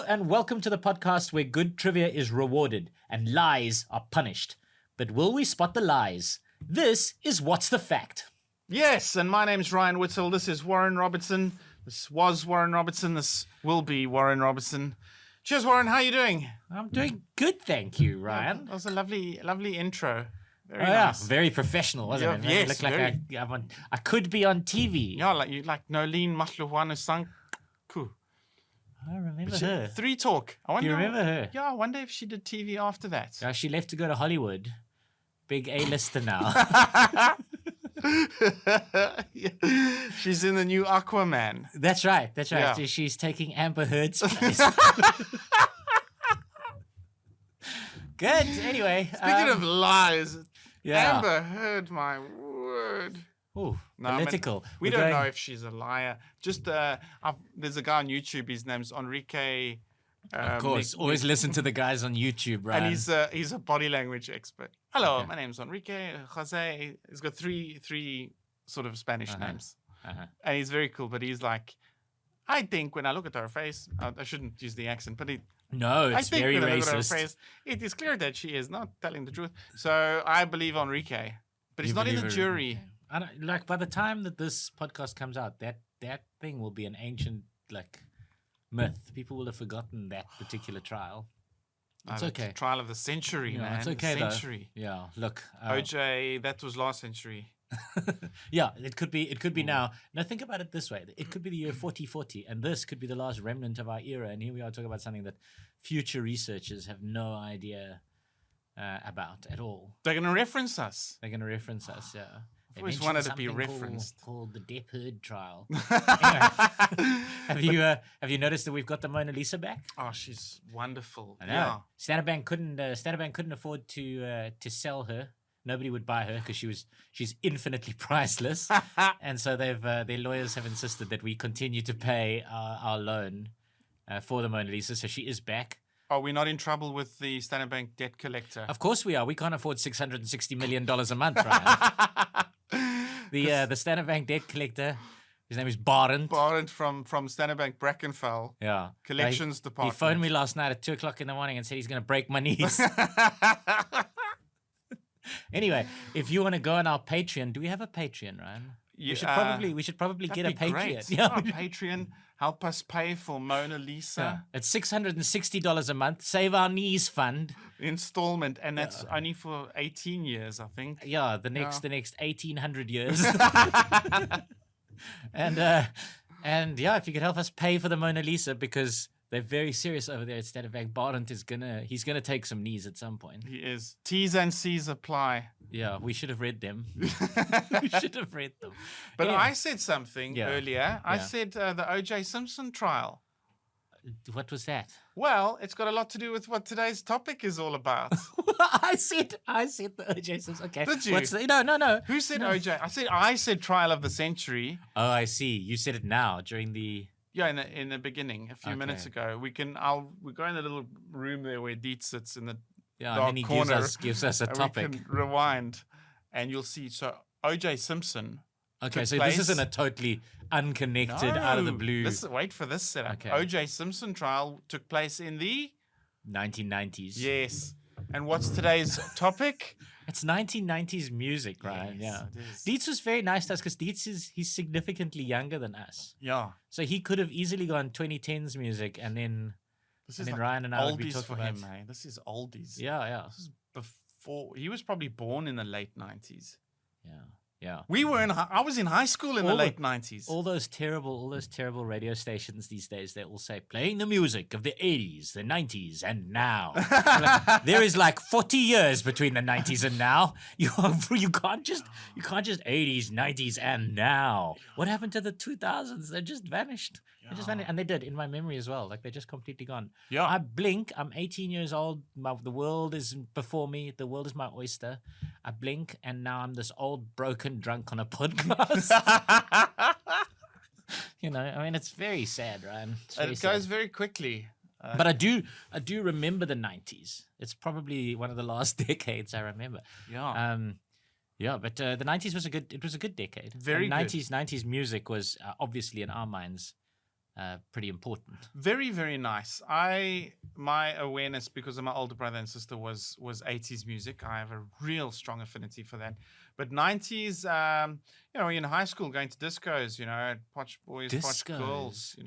and welcome to the podcast where good trivia is rewarded and lies are punished. But will we spot the lies? This is What's the Fact? Yes, and my name's Ryan Whittle. This is Warren Robertson. This was Warren Robertson. This will be Warren Robertson. Cheers, Warren. How are you doing? I'm doing good, thank you, Ryan. That was a lovely intro. Very yeah, nice. very professional, wasn't it? Yes, It looked like I could be on TV. Yeah, like Nolene Mahluwana Sanku. I remember her. Three Talk. Do you remember her? Yeah, I wonder if she did TV after that. Yeah, she left to go to Hollywood. Big A-lister now. She's in the new Aquaman. That's right. Yeah. She's taking Amber Heard's place. Good. Anyway. Speaking of lies, yeah. Amber Heard, my word. Ooh, No, political. We don't know if she's a liar. Just there's a guy on YouTube. His name's Enrique. Of course, always listen to the guys on YouTube, right? And he's a body language expert. Hello, my name's Enrique Jose. He's got three sort of Spanish names, and he's very cool. But he's like, I think when I look at her face, I shouldn't use the accent, but no, it's very when I look at her racist. face, it is clear that she is not telling the truth. So I believe Enrique, but he's not in the jury. I don't, like by the time that this podcast comes out, that thing will be an ancient myth. People will have forgotten that particular trial. It's okay. Trial of the century, man. It's okay the century. though. Yeah, look. OJ, that was last century. Yeah, it could be now. Now think about it this way. It could be the year 4040, and this could be the last remnant of our era. And here we are talking about something that future researchers have no idea about at all. They're going to reference us. Yeah. I've always wanted to be referenced. Called the Depp Heard trial. Anyway, have you noticed that we've got the Mona Lisa back? Oh, she's wonderful. I know. Yeah. Standard Bank couldn't afford to sell her. Nobody would buy her because she's infinitely priceless, and so their lawyers have insisted that we continue to pay our loan for the Mona Lisa. So she is back. Are we not in trouble with the Standard Bank debt collector? Of course we are. We can't afford $660 million a month, right? The Standard Bank debt collector, his name is Barent. Barent from Standard Bank Brackenfell. Yeah. Collections department. He phoned me last night at 2:00 in the morning and said he's going to break my knees. Anyway, if you want to go on our Patreon, do we have a Patreon, Ryan? We should probably get a Patreon. Great. Yeah, Patreon. Help us pay for Mona Lisa. Yeah. It's $660 a month. Save Our Knees Fund. Installment, and that's only for 18 years, I think. Yeah, the next 1800 years. and yeah, if you could help us pay for the Mona Lisa, because they're very serious over there at Standard Bank. Barent he's gonna take some knees at some point. He is. T's and C's apply. Yeah, we should have read them. But anyway. I said something earlier. I said the O.J. Simpson trial. What was that? Well, it's got a lot to do with what today's topic is all about. I said the O.J. Simpson. Okay. Did you? No. Who said O.J.? I said trial of the century. Oh, I see. You said it now during the. Yeah, in the beginning, a few minutes ago. We go in the little room there where Deet sits in the dark and he corner. gives us a topic. We can rewind, and you'll see. So O.J. Simpson. Okay, so this isn't a totally unconnected, out of the blue. Wait for this setup. Okay. O.J. Simpson trial took place in the 1990s. Yes. And what's today's topic? It's 1990s music, right? Yes, Yeah. it is. Dietz was very nice to us because he's significantly younger than us. Yeah. So he could have easily gone 2010s music, and then Ryan and I would be oldies talking for about him, man. This is oldies. Yeah. This is before he was probably born in the late 90s. Yeah. I was in high school in the late 90s. All those terrible radio stations these days, they all say playing the music of the 80s, the 90s, and now. Like, there is like 40 years between the 90s and now. You can't just 80s, 90s, and now. What happened to the 2000s? They just vanished. They just vanished, and they did in my memory as well. Like they're just completely gone. Yeah. I blink. I'm 18 years old. The world is before me. The world is my oyster. I blink, and now I'm this old broken drunk on a podcast. I mean, it's very sad, Ryan. And it goes very quickly. But I do remember the 90s. It's probably one of the last decades I remember. Yeah. But the 90s was a good decade. Very and 90s music was obviously in our minds pretty important. Very, very nice. My awareness, because of my older brother and sister, was 80s music. I have a real strong affinity for that. But 90s, in high school, going to discos, Potch Boys, Potch Girls,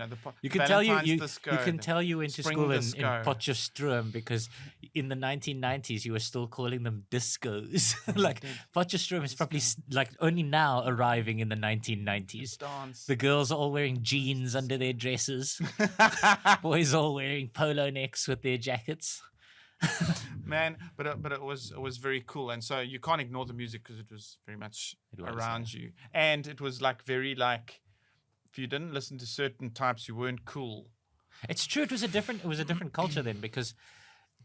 you can tell disco, you can tell you went to school in disco. Potchefstroom because in the 1990s you were still calling them discos. Like Potchefstroom is probably like only now arriving in the 1990s. Dance. The girls are all wearing jeans under their dresses. Boys all wearing polo necks with their jackets. Man, but it was very cool, and so you can't ignore the music because it was very much around you, and it was like very like if you didn't listen to certain types, you weren't cool. It's true. It was a different culture then because,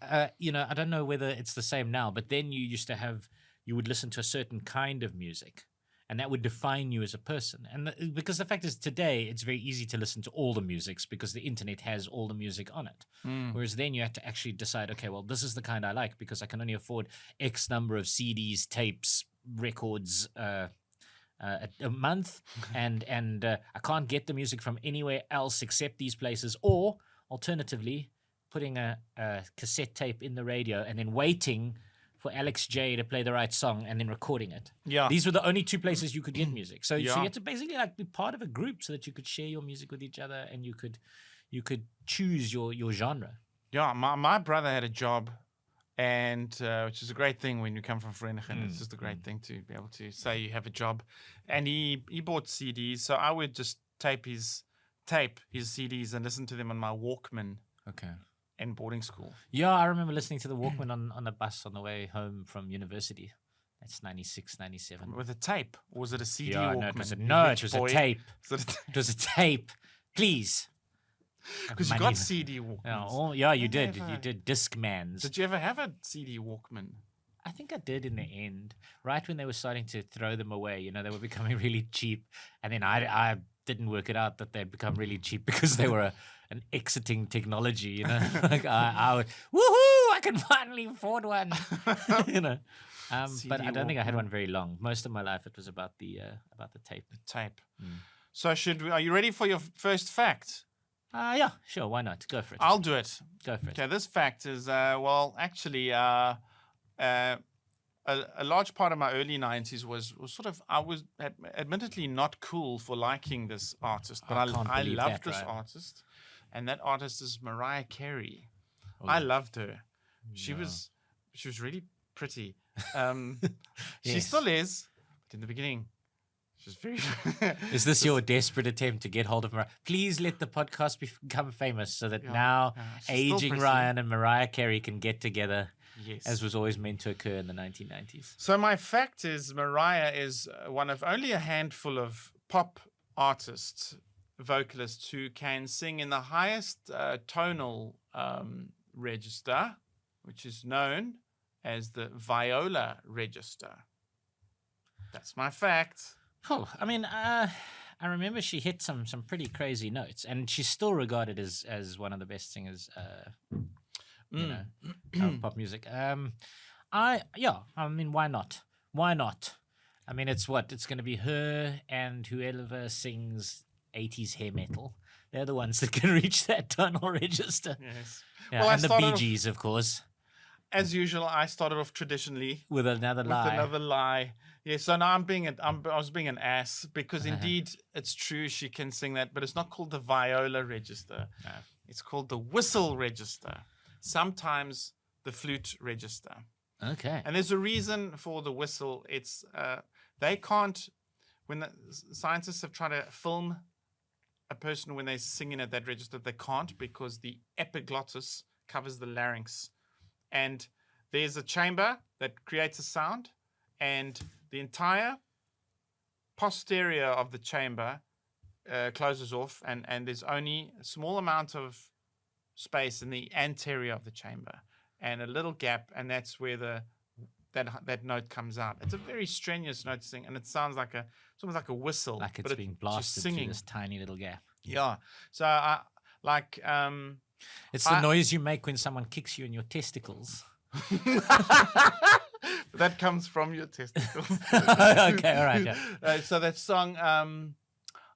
I don't know whether it's the same now, but then you would listen to a certain kind of music. And that would define you as a person. And because the fact is today, it's very easy to listen to all the musics because the internet has all the music on it. Whereas then you had to actually decide, okay, well, this is the kind I like because I can only afford X number of CDs, tapes, records a month. and I can't get the music from anywhere else except these places. Or alternatively, putting a cassette tape in the radio and then waiting for Alex J to play the right song and then recording it. Yeah. These were the only two places you could get music. So you had to basically like be part of a group so that you could share your music with each other and you could choose your genre. Yeah, my brother had a job, and which is a great thing when you come from Vereniging. It's just a great thing to be able to say you have a job. And he bought CDs, so I would just tape his CDs and listen to them on my Walkman. Okay. In boarding school. Yeah, I remember listening to the Walkman on the bus on the way home from university. That's 96, 97. With a tape? Or was it a CD yeah, Walkman? It was a tape. It was a tape. Please. Because you got CD Walkmans. You did. You did Discmans. Did you ever have a CD Walkman? I think I did in the end. Right when they were starting to throw them away, they were becoming really cheap. And then I didn't work it out that they'd become really cheap because they were an exiting technology, like I would, woohoo, I can finally afford one, But I don't think I had one very long. Most of my life it was about the tape. The tape. So are you ready for your first fact? Yeah, sure, why not? Go for it. I'll do it. Go for it. Okay, this fact is, actually, a large part of my early 90s was sort of, I was admittedly not cool for liking this artist, but I loved this artist. And that artist is Mariah Carey. Oh. I loved her. She was really pretty. She still is, but in the beginning, she was very. Is this your desperate attempt to get hold of Mariah? Please let the podcast become famous so that now aging Ryan and Mariah Carey can get together. Yes. As was always meant to occur in the 1990s. So my fact is Mariah is one of only a handful of pop artists, vocalists who can sing in the highest tonal register, which is known as the viola register. That's my fact. Oh, I mean, I remember she hit some pretty crazy notes, and she's still regarded as one of the best singers, of pop music. I mean, why not? Why not? I mean, it's going to be her and whoever sings 80s hair metal. They're the ones that can reach that tonal register. Yes. Yeah, well, and the Bee Gees, of course. As usual, I started off traditionally with another lie. Yeah, so now I was being an ass because indeed it's true she can sing that, but it's not called the viola register. No. It's called the whistle register. Sometimes the flute register. Okay. And there's a reason for the whistle. It's they can't. When the scientists have tried to film a person when they're singing at that register, they can't because the epiglottis covers the larynx. And there's a chamber that creates a sound, and the entire posterior of the chamber closes off, and there's only a small amount of space in the anterior of the chamber and a little gap, and that's where that note comes out. It's a very strenuous note to sing, and it sounds like it's almost like a whistle, like it's being blasted through this tiny little gap. Yeah. So it's the noise you make when someone kicks you in your testicles. That comes from your testicles. Okay, all right. Yeah. So that song,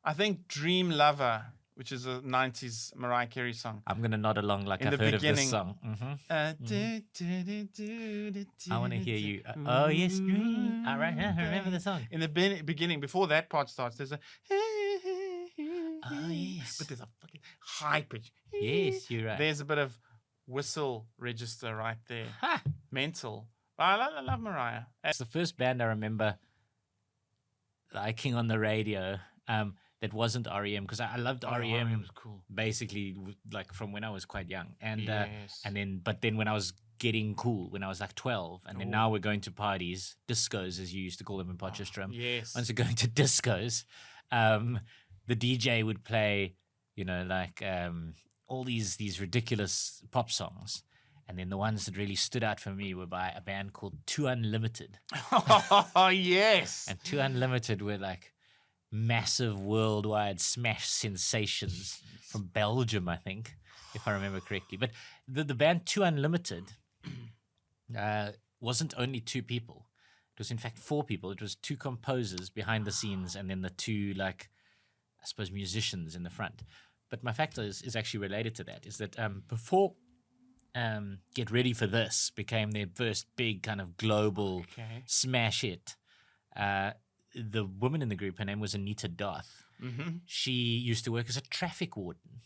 I think "Dream Lover," which is a 90s Mariah Carey song. I'm going to nod along like I've heard of this song. I want to hear you. Oh, yes, green. All right, I remember the song. In the beginning, before that part starts, there's a... Oh, yes. But there's a fucking high pitch. Yes, you're right. There's a bit of whistle register right there. Ha! Mental. I love Mariah. It's the first band I remember liking on the radio that wasn't REM, because I loved REM. REM was cool. Basically, like from when I was quite young, and Yes. but then when I was getting cool, when I was like 12, and then now we're going to parties, discos as you used to call them in Potchefstroom. Yes. Once we're going to discos, the DJ would play, like all these ridiculous pop songs. And then the ones that really stood out for me were by a band called Two Unlimited. Oh, yes. And Two Unlimited were like massive worldwide smash sensations from Belgium, I think, if I remember correctly. But the band Two Unlimited wasn't only two people. It was in fact four people. It was two composers behind the scenes and then the two, like, I suppose, musicians in the front. But my factor is actually related to that, is that before Get Ready for This became their first big kind of global smash hit, the woman in the group, her name was Anita Doth. Mm-hmm. She used to work as a traffic warden.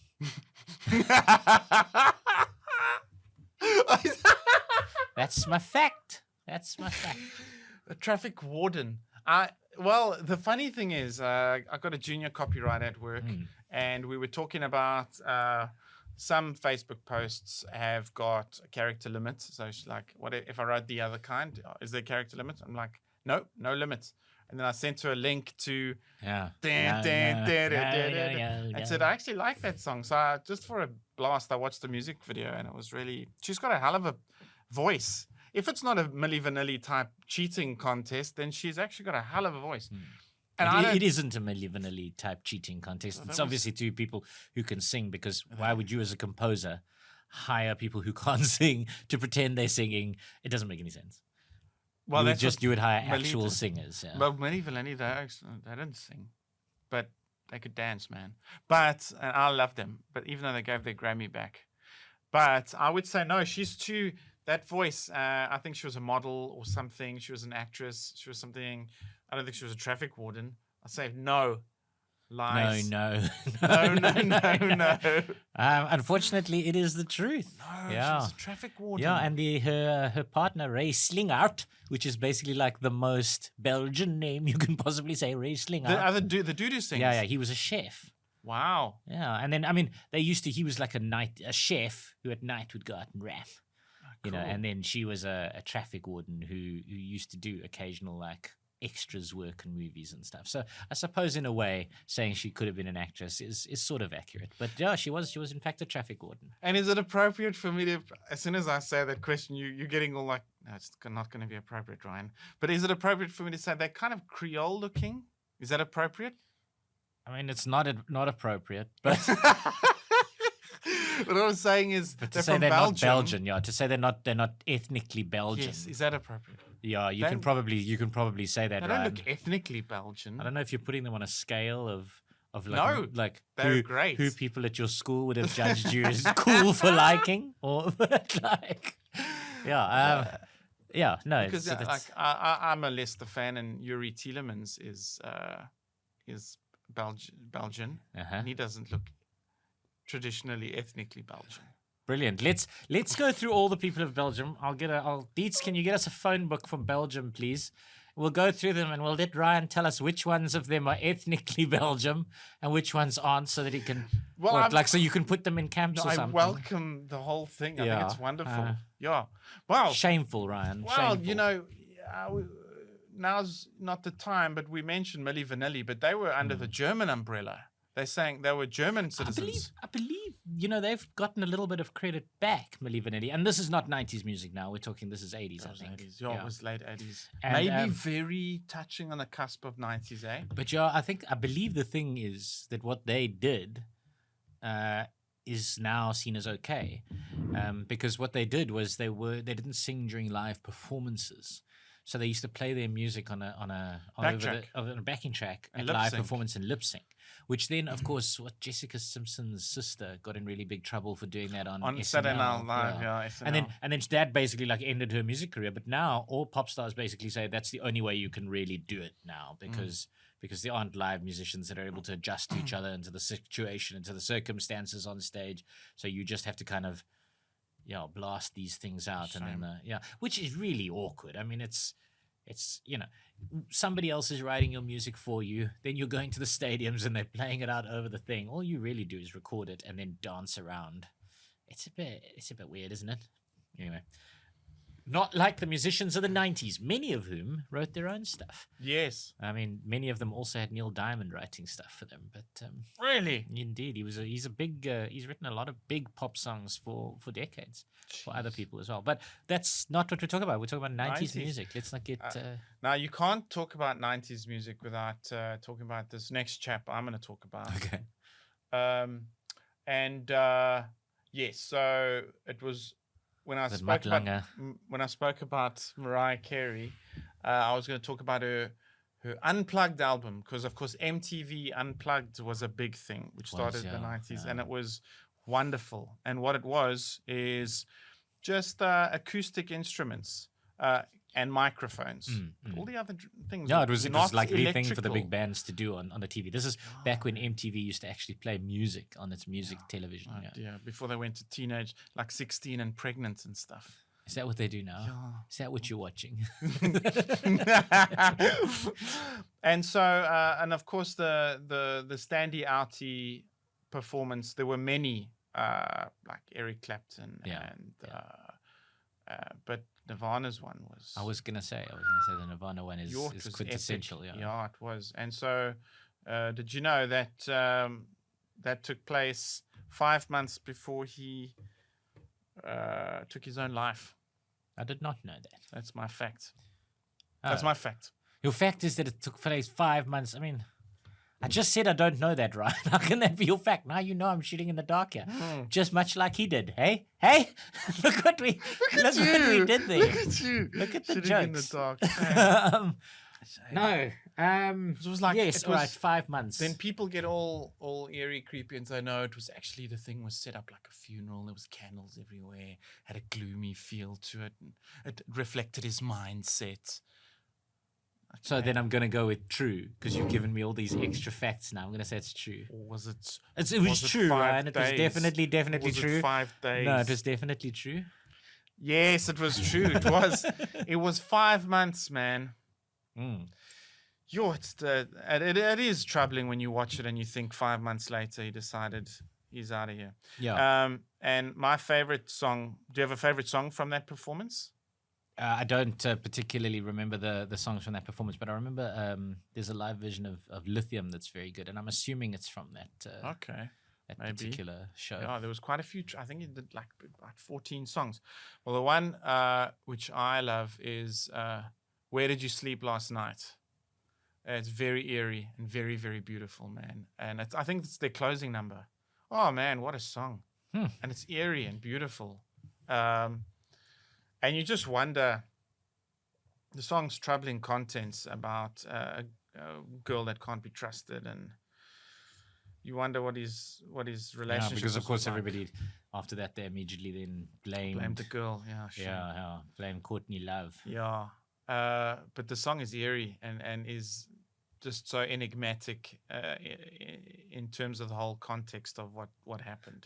That's my fact. That's my fact. A traffic warden. Well, the funny thing is, I got a junior copyright at work, and we were talking about some Facebook posts have got a character limit. So she's like, "What if I wrote the other kind? Is there a character limit?" I'm like, "No, no limits." And then I sent her a link to and said, "I actually like that song." So just for a blast, I watched the music video, and it was really. She's got a hell of a voice. If it's not a Milli Vanilli type cheating contest, then she's actually got a hell of a voice. And it isn't a Milli Vanilli type cheating contest. It's obviously two people who can sing, because why would you as a composer hire people who can't sing to pretend they're singing? It doesn't make any sense. Well, you would hire actual singers. Yeah. Well, Milli Vanilli, they didn't sing, but they could dance, man. But and I love them. But even though they gave their Grammy back, but I would say no. She's too. That voice, I think she was a model or something. She was an actress. She was something. I don't think she was a traffic warden. I say no. Lies. No. Unfortunately, it is the truth. No, she was a traffic warden. Yeah, and her partner, Ray Slingart, which is basically like the most Belgian name you can possibly say, Ray Slingart. The dude who sings. Yeah, he was a chef. Wow. Yeah, and then, I mean, he was like a chef who at night would go out and rap. Cool. And then she was a traffic warden who used to do occasional like extras work in movies and stuff. So I suppose in a way saying she could have been an actress is sort of accurate. But yeah, she was in fact a traffic warden. And is it appropriate for me to, as soon as I say that question, you're getting all like, no, it's not going to be appropriate, Ryan. But is it appropriate for me to say they're kind of Creole looking? Is that appropriate? I mean, it's not appropriate, but what I was saying is they're from Belgium. Not Belgian, yeah. To say they're not ethnically Belgian. Yes, is that appropriate? Yeah, you can probably say that. They don't look ethnically Belgian. I don't know if you're putting them on a scale of like they're great. Who people at your school would have judged you as cool for liking, or like, no. Because I'm a Leicester fan, and Yuri Tielemans is Belgian, and he doesn't look traditionally ethnically Belgian. Brilliant. Let's go through all the people of Belgium. Dietz, can you get us a phone book from Belgium, please? We'll go through them and we'll let Ryan tell us which ones of them are ethnically Belgium and which ones aren't, so that he can so you can put them in camps or something. I welcome the whole thing. I think it's wonderful. Wow. Shameful, Ryan. Well, shameful. Now's not the time, but we mentioned Milli Vanilli, but they were under the German umbrella. They sang they were German citizens. I believe, they've gotten a little bit of credit back, Milli Vanilli. And this is not 90s music now. We're talking, this is 80s, I think. 80s. Yeah, it was late 80s. And, maybe very touching on the cusp of 90s, eh? But I believe the thing is that what they did is now seen as okay. Because what they did was they didn't sing during live performances. So they used to play their music on a backing track And at lip live sync. performance and lip sync, which then, of course, what Jessica Simpson's sister got in really big trouble for doing that on SNL. Saturday Night Live, SNL. And then that basically like ended her music career. But now all pop stars basically say that's the only way you can really do it now because there aren't live musicians that are able to adjust to each other and to the situation and to the circumstances on stage. So you just have to kind of blast these things out. And then which is really awkward. I mean, it's somebody else is writing your music for you, then you're going to the stadiums and they're playing it out over the thing. All you really do is record it and then dance around. It's a bit weird, isn't it? Anyway, not like the musicians of the 90s, many of whom wrote their own stuff. Yes. I mean, many of them also had Neil Diamond writing stuff for them. But really, indeed, he's a big. He's written a lot of big pop songs for decades for other people as well. But that's not what we're talking about. We're talking about 90s music. Let's not get. Now you can't talk about 90s music without talking about this next chap I'm going to talk about. Okay. Yes. So it was. When I spoke about Mariah Carey, I was going to talk about her Unplugged album because, of course, MTV Unplugged was a big thing, which started in the 90s, and it was wonderful. And what it was is just acoustic instruments and microphones. All the other things. No, it was like the thing for the electrical. big bands to do on the TV. This is back when MTV used to actually play music on its music television. Yeah, before they went to teenage, like 16 and pregnant and stuff. Is that what they do now? Yeah. Is that what you're watching? And so, and of course, the Standy Outie performance. There were many, like Eric Clapton but Nirvana's one was. I was gonna say the Nirvana one is quintessential. Epic. Yeah, it was. And so, did you know that that took place 5 months before he took his own life? I did not know that. That's my fact. That's my fact. Your fact is that it took place 5 months. I mean, I just said I don't know that, right? How can that be your fact? Now you know I'm shooting in the dark here. Just much like he did. Hey? Look what we did there. Look at you. Look at the shooting jokes. in the dark. No. It was like yes, it was, right, 5 months. Then people get all eerie, creepy, and say, no, it was actually the thing was set up like a funeral. There was candles everywhere, had a gloomy feel to it, and it reflected his mindset. So then I'm going to go with true because you've given me all these extra facts now. I'm going to say it's true. Or was it? It was true, 5 Ryan. It was days? definitely Was true. it 5 days? No, it was definitely true. Yes, it was true. It was. It was 5 months, man. It is troubling when you watch it and you think 5 months later he decided he's out of here. Yeah. And my favorite song. Do you have a favorite song from that performance? I don't particularly remember the songs from that performance, but I remember there's a live version of Lithium that's very good, and I'm assuming it's from that particular show. Yeah, there was quite a few. I think he did like about 14 songs. Well, the one which I love is Where Did You Sleep Last Night? It's very eerie and very, very beautiful, man. And I think it's their closing number. Oh, man, what a song. And it's eerie and beautiful. And you just wonder, the song's troubling contents about a girl that can't be trusted, and you wonder what his relationship. Yeah, because of course like. everybody after that they immediately then blamed the girl. Yeah, sure. Blame Courtney Love. Yeah, but the song is eerie and is just so enigmatic in terms of the whole context of what happened,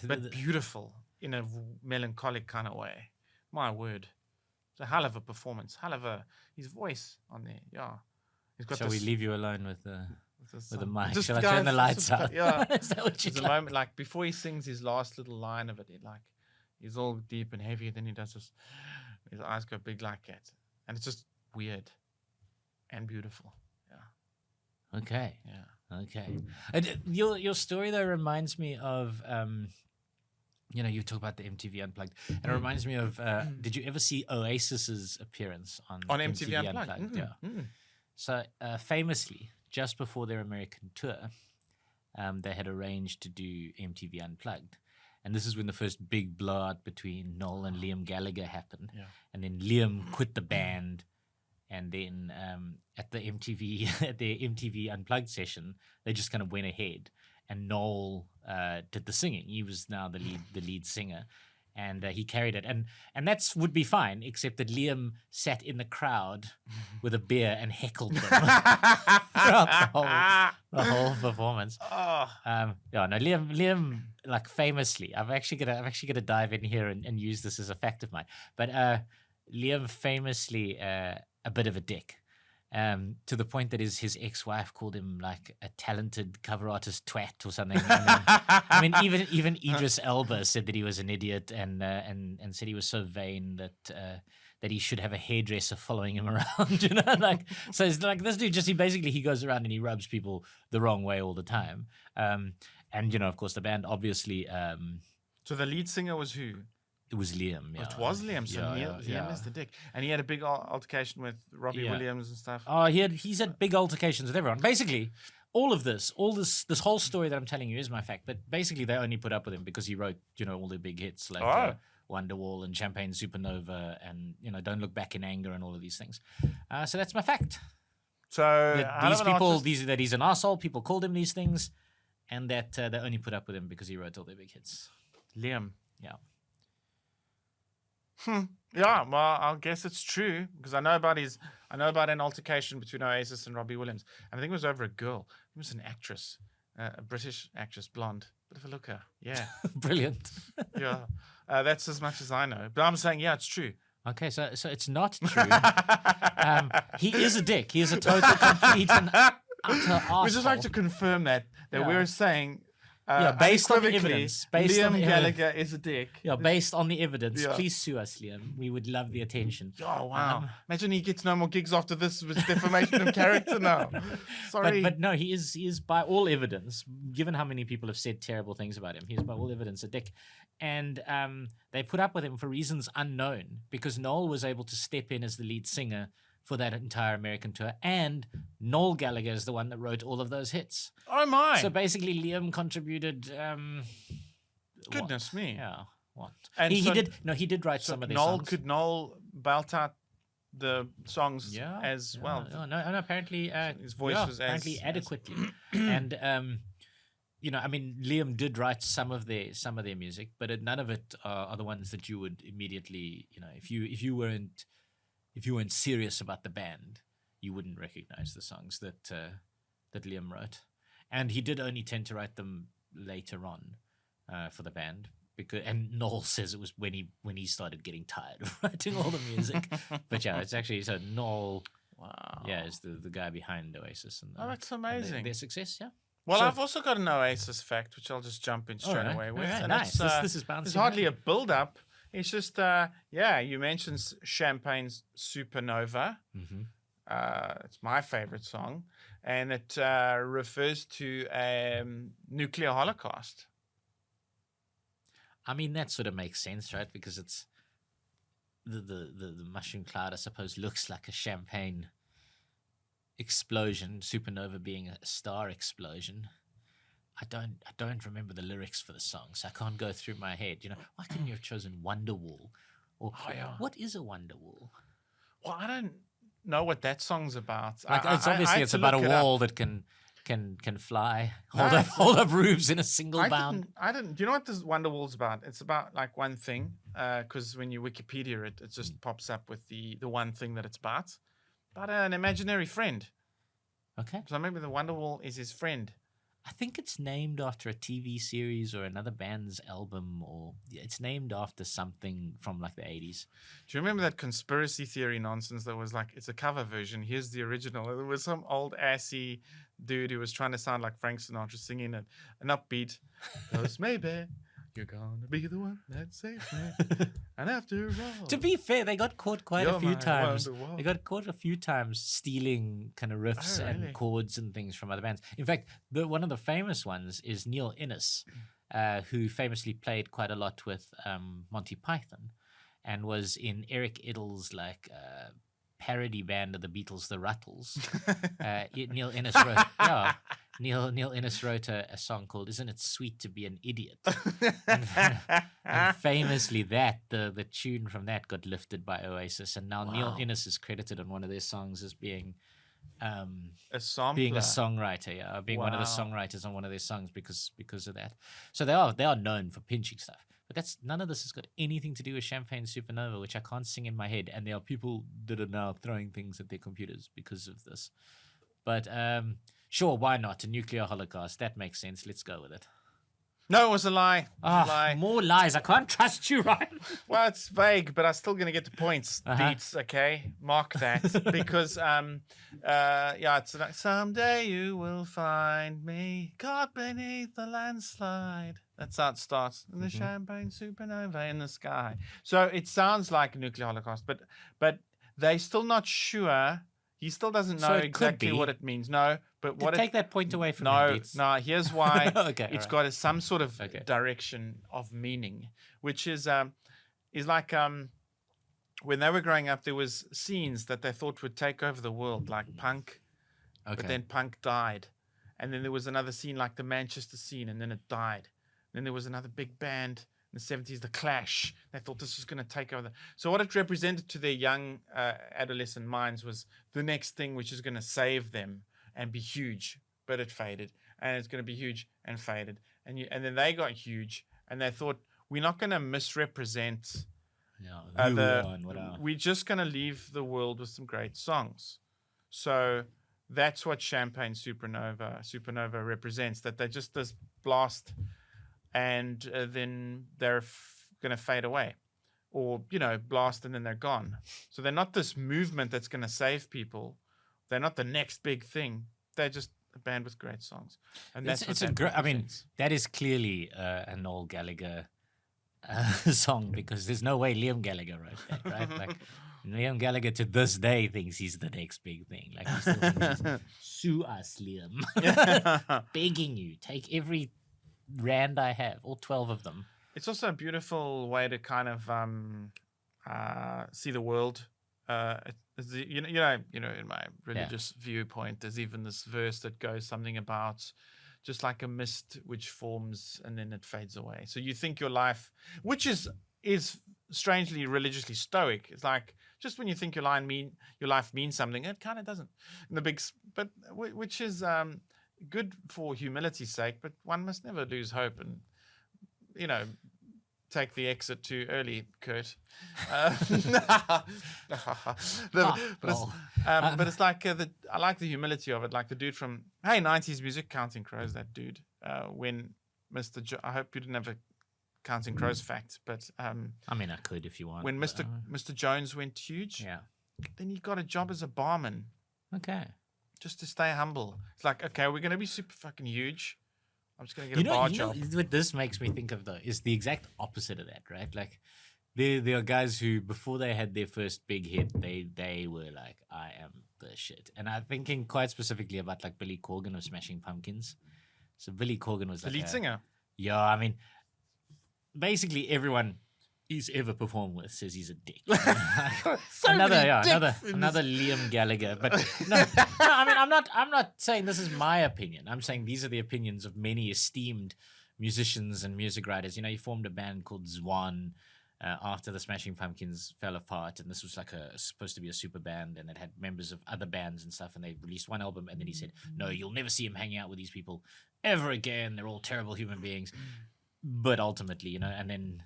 but beautiful in a melancholic kind of way. My word. It's a hell of a performance. His voice on there. Yeah. He's got Shall we leave you alone with the mic? Just Shall I turn the lights out? Yeah. Is that what you There's a moment, like, before he sings his last little line of it, he's all deep and heavy. Then he does this. His eyes go big like that. And it's just weird and beautiful. Yeah. Okay. Yeah. Okay. Your story, though, reminds me of... you talk about the MTV Unplugged, and it reminds me of. Did you ever see Oasis's appearance on MTV Unplugged? Yeah. So famously, just before their American tour, they had arranged to do MTV Unplugged, and this is when the first big blowout between Noel and Liam Gallagher happened. Yeah. And then Liam quit the band And then at the MTV Unplugged session, they just kind of went ahead, and Noel did the singing. He was now the lead singer, and he carried it. And that's would be fine, except that Liam sat in the crowd with a beer and heckled them throughout the whole performance. Liam, like, famously, I'm actually gonna dive in here and use this as a fact of mine. But Liam famously a bit of a dick. To the point that his ex-wife called him like a talented cover artist twat or something. I mean, even Idris Elba said that he was an idiot and said he was so vain that he should have a hairdresser following him around. Like, so it's like this dude he goes around and he rubs people the wrong way all the time. And of course the band obviously. So the lead singer was who? It was Liam. Yeah. It was Liam. So Liam is the dick, and he had a big altercation with Robbie Williams and stuff. Oh, he's had big altercations with everyone. Basically, this whole story that I'm telling you is my fact. But basically, they only put up with him because he wrote all the big hits like Wonderwall and Champagne Supernova and Don't Look Back in Anger and all of these things. So that's my fact. So that he's an arsehole. People called him these things, and that they only put up with him because he wrote all their big hits. Liam. Yeah. Yeah, well, I guess it's true because I know about an altercation between Oasis and Robbie Williams, and I think it was over a girl. It was an actress, a British actress, blonde, bit of a looker. Yeah, brilliant. Yeah, that's as much as I know. But I'm saying, yeah, it's true. Okay, so it's not true. He is a dick. He is a total, complete, and utter arsehole. We just like to confirm that we're saying. Based on the evidence. Liam Gallagher is a dick. Yeah, based on the evidence. Yeah. Please sue us, Liam. We would love the attention. Oh, wow. Imagine he gets no more gigs after this with defamation of character now. Sorry. But no, he is by all evidence, given how many people have said terrible things about him, he is by all evidence a dick. And they put up with him for reasons unknown because Noel was able to step in as the lead singer for that entire American tour, and Noel Gallagher is the one that wrote all of those hits. Oh my! So basically, Liam contributed. Goodness me! Yeah, what? And he did write some of their songs. Could Noel belt out the songs as well? No. Apparently, his voice was apparently adequately, and I mean, Liam did write some of their music, but none of it are the ones that you would immediately, if you weren't serious about the band, you wouldn't recognize the songs that Liam wrote. And he did only tend to write them later on for the band. And Noel says it was when he started getting tired of writing all the music. But yeah, it's actually, so Noel is the guy behind Oasis. And that's amazing. Their success, yeah. Well, I've also got an Oasis fact, which I'll just jump in straight away with. Right, nice. This is bouncing. It's hardly a build-up. It's just, you mentioned Champagne Supernova. Mm-hmm. It's my favorite song. And it refers to nuclear holocaust. I mean, that sort of makes sense, right? Because it's the mushroom cloud, I suppose, looks like a champagne explosion, supernova being a star explosion. I don't remember the lyrics for the song, so I can't go through my head. Why couldn't you have chosen Wonderwall? Or what is a Wonderwall? Well, I don't know what that song's about. It's about a wall that can fly, hold up roofs in a single bound. I didn't. Do you know what this Wonderwall's about? It's about like one thing, because when you Wikipedia it just pops up with the one thing that it's about an imaginary friend. Okay. So maybe the Wonderwall is his friend. I think it's named after a TV series or another band's album, or it's named after something from like the 80s. Do you remember that conspiracy theory nonsense that was like, it's a cover version, here's the original? It was some old assy dude who was trying to sound like Frank Sinatra singing an upbeat, goes, maybe you're gonna be the one that saves me. And after all, to be fair, they got caught quite a few times. They got caught a few times stealing kind of riffs and chords and things from other bands. In fact, one of the famous ones is Neil Innes, who famously played quite a lot with Monty Python, and was in Eric Idle's parody band of the Beatles, the Ruttles. Neil Innes wrote, Neil Innes wrote a song called "Isn't It Sweet to Be an Idiot?" and famously, the tune from that got lifted by Oasis, and now Neil Innes is credited on one of their songs as being a sampler. being a songwriter, being one of the songwriters on one of their songs because of that. So they are known for pinching stuff. But none of this has got anything to do with Champagne Supernova, which I can't sing in my head. And there are people that are now throwing things at their computers because of this. But sure, why not? A nuclear holocaust. That makes sense. Let's go with it. No, it was a lie. More lies. I can't trust you, Ryan. Well, it's vague, but I'm still going to get the points. Beats, okay? Mark that. Because, it's like, someday you will find me caught beneath the landslide. That's how it starts. In the champagne supernova in the sky. So it sounds like a nuclear holocaust, but they're still not sure. He still doesn't know exactly what it means. No, but what take that point away from No, here's why. Okay, it's got some sort of direction of meaning, which is like when they were growing up, there was scenes that they thought would take over the world, like punk, but then punk died, and then there was another scene like the Manchester scene, and then it died. Then there was another big band in the 70s, The Clash. They thought this was going to take over. So what it represented to their young adolescent minds was the next thing which is going to save them and be huge. But it faded. And it's going to be huge and faded. And then they got huge. And they thought, we're not going to misrepresent. We're just going to leave the world with some great songs. So that's what Champagne Supernova represents. That they just this blast... and then they're going to fade away, or blast and then they're gone. So they're not this movement that's going to save people. They're not the next big thing. They're just a band with great songs, and that's that is clearly an Noel Gallagher song, because there's no way Liam Gallagher wrote that, right? Like Liam Gallagher to this day thinks he's the next big thing. Like he still thinks, sue us, Liam, begging you, take every rand I have, all 12 of them. It's also a beautiful way to kind of see the world. In my religious viewpoint, there's even this verse that goes something about just like a mist which forms and then it fades away. So you think your life, which is strangely religiously stoic. It's like just when you think your life means something, it kind of doesn't. But which is good for humility's sake, but one must never lose hope and, take the exit too early, Kurt. But it's like I like the humility of it, like the dude from 90s Music, Counting Crows, that dude. When I hope you didn't have a Counting Crows fact, but I could if you want. When Mr. Jones went huge, then he got a job as a barman. Okay. Just to stay humble. It's like, okay, we're going to be super fucking huge. I'm just going to get a bar job. What this makes me think of, though, is the exact opposite of that, right? Like, there are guys who, before they had their first big hit, they were like, I am the shit. And I'm thinking quite specifically about, like, Billy Corgan of Smashing Pumpkins. So Billy Corgan was like the lead singer. Yeah, basically everyone he's ever performed with says he's a dick. Another Liam Gallagher. But I'm not saying this is my opinion. I'm saying these are the opinions of many esteemed musicians and music writers. He formed a band called Zwan after the Smashing Pumpkins fell apart, and this was like supposed to be a super band, and it had members of other bands and stuff, and they released one album, and then he said, no, you'll never see him hanging out with these people ever again. They're all terrible human beings. But ultimately, and then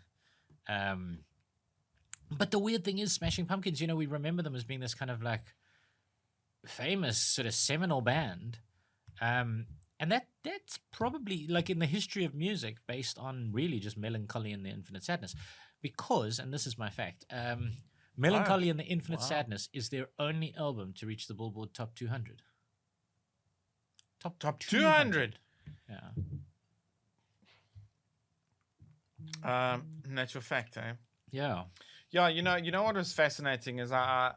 but the weird thing is Smashing Pumpkins, we remember them as being this kind of like famous sort of seminal band. And that's probably like in the history of music based on really just Melancholy and the Infinite Sadness. Because, and this is my fact, Melancholy and the Infinite Sadness is their only album to reach the Billboard Top 200. Top 200? Yeah. Natural fact, eh? Yeah. Yeah, you know what was fascinating is I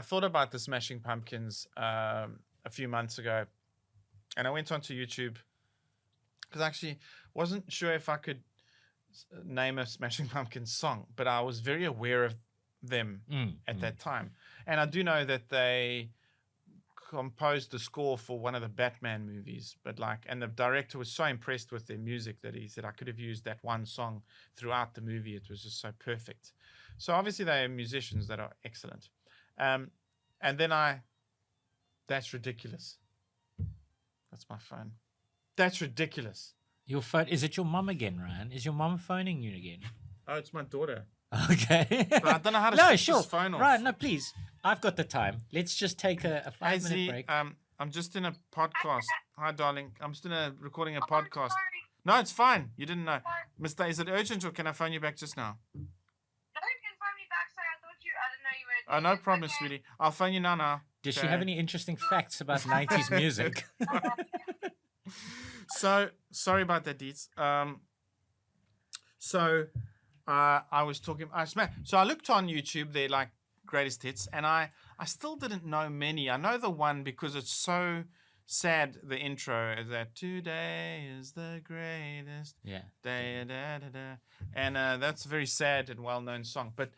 thought about the Smashing Pumpkins a few months ago, and I went onto YouTube because I actually wasn't sure if I could name a Smashing Pumpkins song, but I was very aware of them at that time, and I do know that they composed the score for one of the Batman movies, but and the director was so impressed with their music that he said I could have used that one song throughout the movie. It was just so perfect. So obviously they are musicians that are excellent. And then that's ridiculous. That's my phone. That's ridiculous. Your phone, is it your mum again, Ryan? Is your mum phoning you again? Oh, it's my daughter. Okay. But I don't know how to switch this phone off. Right, no, please. I've got the time. Let's just take a 5-minute break. I'm just in a podcast. Hi, darling. I'm just recording a podcast. No, it's fine. You didn't know. Mister, is it urgent or can I phone you back just now? No, you can phone me back. Sorry, I didn't know you were. Oh, no problem, sweetie. I'll phone you now. Does she have any interesting facts about 90s music? So, sorry about that, Deets. I was talking. So I looked on YouTube, they're like greatest hits, and I still didn't know many. I know the one because it's so sad. The intro is that today is the greatest day, and that's a very sad and well-known song. But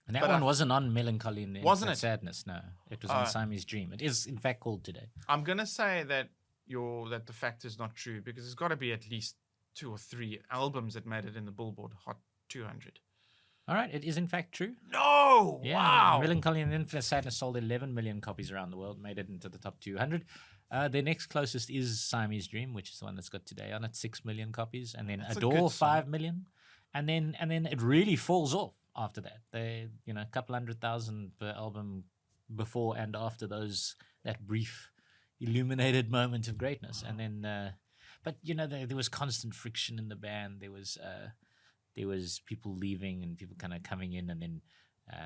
and that one wasn't on Melancholy and wasn't it? Sadness. No, it was on Sami's Dream. It is in fact called today. I'm gonna say that the fact is not true because there's got to be at least 2 or 3 albums that made it in the Billboard Hot 200. All right, it is in fact true. No! Yeah, wow! Melancholy and Infinite Sadness sold 11 million copies around the world, made it into the top 200. Their next closest is Sami's Dream, which is the one that's got today on it, 6 million copies, and then Adore 5 million, and then it really falls off after that. They a couple 100,000 per album before and after that brief illuminated moment of greatness, and then. But there was constant friction in the band. There was people leaving and people kind of coming in, and then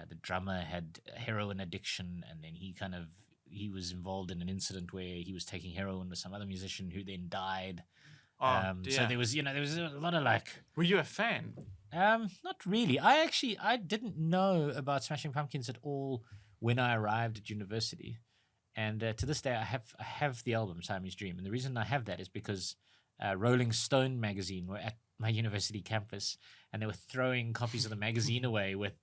the drummer had a heroin addiction, and then he was involved in an incident where he was taking heroin with some other musician who then died. So there was a lot of Were you a fan? Not really. I didn't know about Smashing Pumpkins at all when I arrived at university. And to this day, I have the album Sami's Dream, and the reason I have that is because Rolling Stone magazine were at my university campus, and they were throwing copies of the magazine away with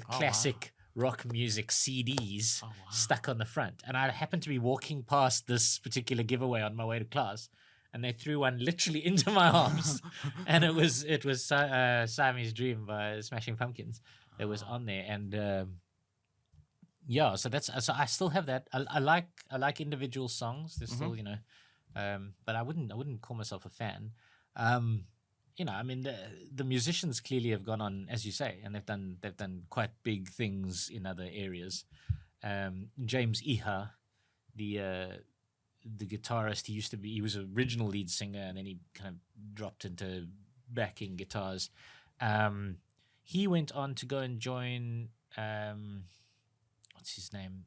classic rock music CDs stuck on the front. And I happened to be walking past this particular giveaway on my way to class, and they threw one literally into my arms, and it was Sami's Dream by Smashing Pumpkins. It was on there, and. Yeah, so I still have that. I like individual songs. There's still but I wouldn't call myself a fan. The musicians clearly have gone on, as you say, and they've done quite big things in other areas. James Iha, the guitarist, he was original lead singer, and then he kind of dropped into backing guitars. He went on to go and join. What's his name?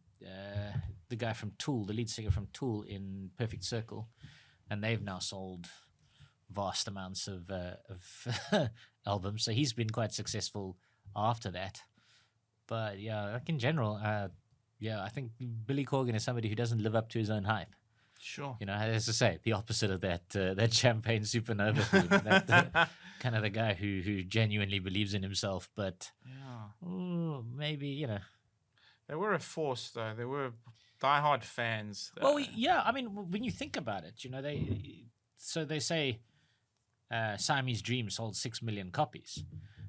The guy from Tool, the lead singer from Tool in Perfect Circle, and they've now sold vast amounts of albums. So he's been quite successful after that. But yeah, in general, I think Billy Corgan is somebody who doesn't live up to his own hype. Sure. As to say, the opposite of that champagne supernova theme. That kind of the guy who genuinely believes in himself, but maybe They were a force, though. They were diehard fans. Well, when you think about it, they say Siamese Dream sold 6 million copies,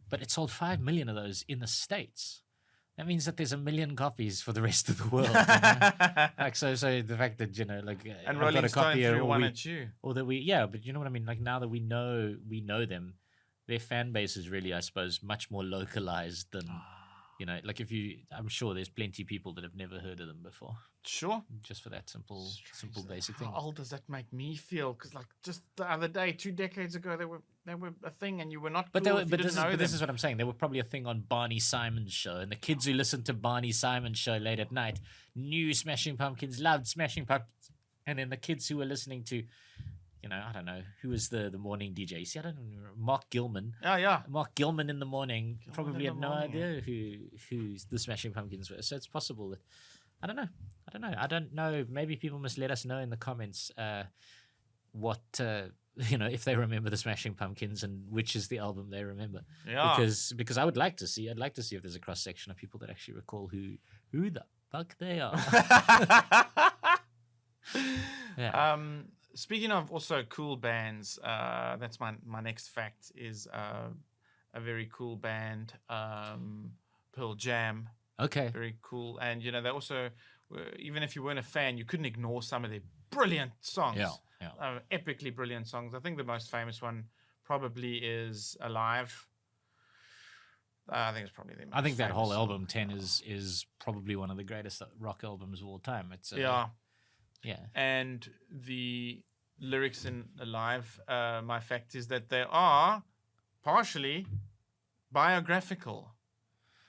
but it sold 5 million of those in the States. That means that there's 1 million copies for the rest of the world. So the fact that and Rolling Stone threw one at you, or that but you know what I mean. Like now that we know them, their fan base is really, I suppose, much more localized than. I'm sure there's plenty of people that have never heard of them before. Sure. Just for that simple basic thing. How old does that make me feel? Because just the other day, 2 decades ago, they were a thing, and you were not. But this is what I'm saying. They were probably a thing on Barney Simon's show, and the kids who listened to Barney Simon's show late at night knew Smashing Pumpkins, loved Smashing Pumpkins, and then the kids who were listening to. I don't know who was the morning DJ. See, I don't know, Mark Gilman. Oh yeah, Mark Gilman in the morning probably had no idea who the Smashing Pumpkins were. So it's possible that I don't know. Maybe people must let us know in the comments what if they remember the Smashing Pumpkins and which is the album they remember. Yeah. Because I would like to see. I'd like to see if there's a cross section of people that actually recall who the fuck they are. Yeah. Speaking of also cool bands, that's my next fact is a very cool band, Pearl Jam. Okay. Very cool. And, you know, they also, even if you weren't a fan, you couldn't ignore some of their brilliant songs. Yeah. Epically brilliant songs. I think the most famous one probably is Alive. I think it's probably the most I think that whole famous album song. 10 is probably one of the greatest rock albums of all time. It's Yeah. Yeah. And the lyrics in Alive, my fact is that they are partially biographical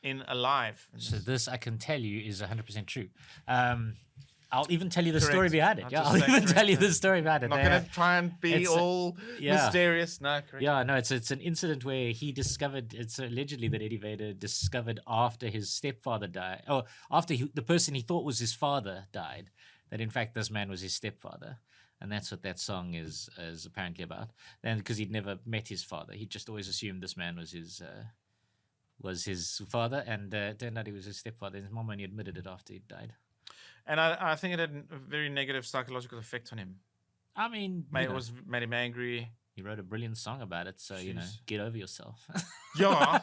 in Alive. So this, I can tell you, is 100% true. I'll even tell you the Correct. story behind it. I'll Yeah, just I'll say even correct, tell you yeah. the story behind it. I'm not going to try and be it's, all mysterious. No, correct. Yeah, no, it's an incident where he discovered, it's allegedly that Eddie Vedder discovered after his stepfather died, or after the person he thought was his father died, that in fact this man was his stepfather. And that's what that song is apparently about. And because he'd never met his father, he just always assumed this man was his father, and turned out he was his stepfather. His mom only admitted it after he died. And I think it had a very negative psychological effect on him. I mean, It made him angry. he wrote a brilliant song about it, so Jeez. get over yourself. Yeah.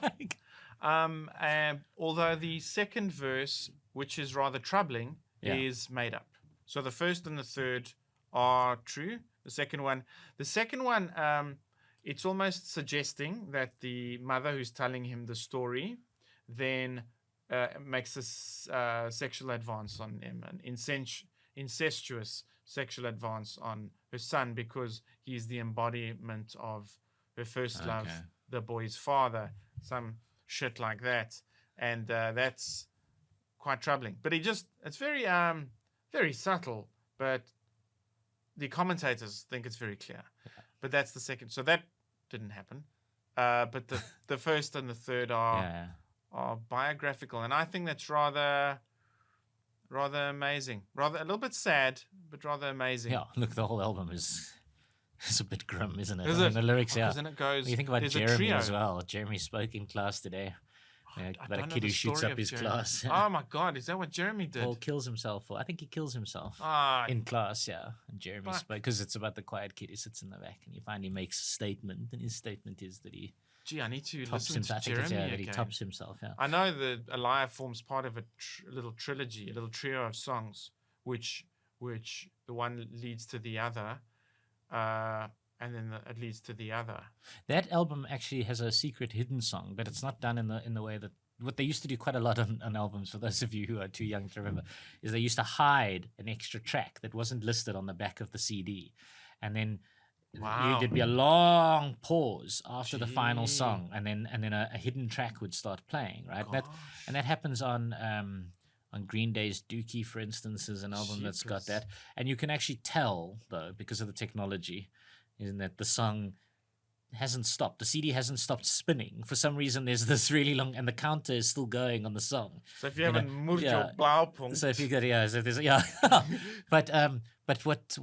And although the second verse, which is rather troubling, is made up. So the first and the third are true. The second one, it's almost suggesting that the mother who's telling him the story then makes a sexual advance on him, an incestuous sexual advance on her son, because he's the embodiment of her first love, the boy's father, some shit like that. And that's quite troubling. But it's very, very subtle, but the commentators think it's very clear. But that's the second. So that didn't happen. But the first and the third are biographical, and I think that's rather amazing, rather a little bit sad, but rather amazing. Yeah, look, the whole album is a bit grim, isn't it? Is I mean, it? the lyrics, Because then it goes. When you think about there's a Jeremy trio. as well. Jeremy spoke in class today. I About don't a know kid the who shoots story up of his Jeremy. class. Oh my God, is that what Jeremy did? Paul kills himself, I think he kills himself In in class, yeah. And Jeremy Fuck. spoke, because it's about the quiet kid who sits in the back, and he finally makes a statement, and his statement is that he Gee, I need to tops listen himself. to I think it's, Jeremy that he again. tops himself, yeah. I know that Alive forms part of a little trilogy, a little trio of songs, which the one leads to the other, and then it leads to the other. That album actually has a secret hidden song, but it's not done in the way that what they used to do quite a lot on albums. For those of you who are too young to remember, is they used to hide an extra track that wasn't listed on the back of the CD, and then there'd be a long pause after the final song, and then a hidden track would start playing, right? And that happens on Green Day's Dookie, for instance, is an album that's got that. And you can actually tell, though, because of the technology, is that the song hasn't stopped. The CD hasn't stopped spinning. For some reason, there's this really long, and the counter is still going on the song. So if you haven't moved your blaupunkt. So if you got, so there's, But what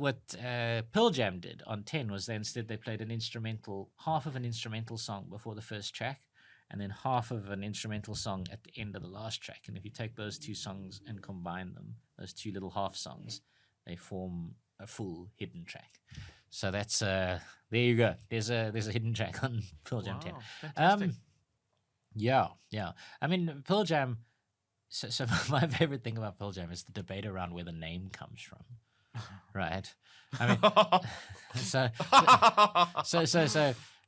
Pearl Jam did on 10 was they played half of an instrumental song before the first track, and then half of an instrumental song at the end of the last track. And if you take those two songs and combine them, those two little half songs, they form a full hidden track. So that's there you go. There's a hidden track on Pearl Jam 10. Fantastic. Yeah. I mean, Pearl Jam. So my favorite thing about Pearl Jam is the debate around where the name comes from. Right. I mean, so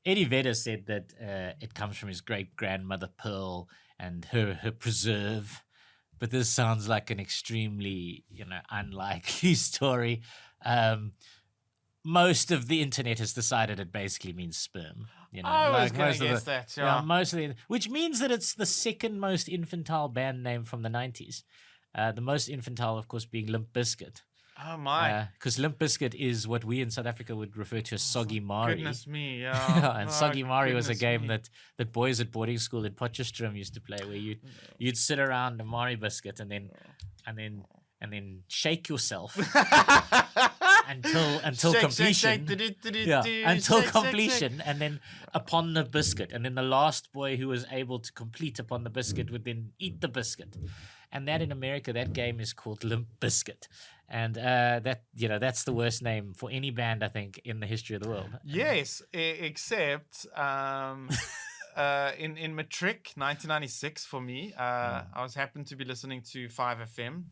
Eddie Vedder said that it comes from his great grandmother Pearl and her preserve, but this sounds like an extremely unlikely story. Most of the internet has decided it basically means sperm. I was going to guess that. Yeah. Which means that it's the second most infantile band name from the 90s. The most infantile, of course, being Limp Bizkit. Oh my! Because Limp Bizkit is what we in South Africa would refer to as Soggy Mari. Goodness me, yeah. And Soggy Mari was a game that boys at boarding school in Potchefstroom used to play, where you'd sit around a Mari biscuit and then shake yourself until Shake, completion. shake, shake, do-do-do-do-do, Yeah, until shake, shake, completion, and then upon the biscuit, and then the last boy who was able to complete upon the biscuit would then eat the biscuit, and that in America, that game is called Limp Biscuit, and that's the worst name for any band I think in the history of the world. Yes, except in Matric 1996 for me, I was happened to be listening to 5FM,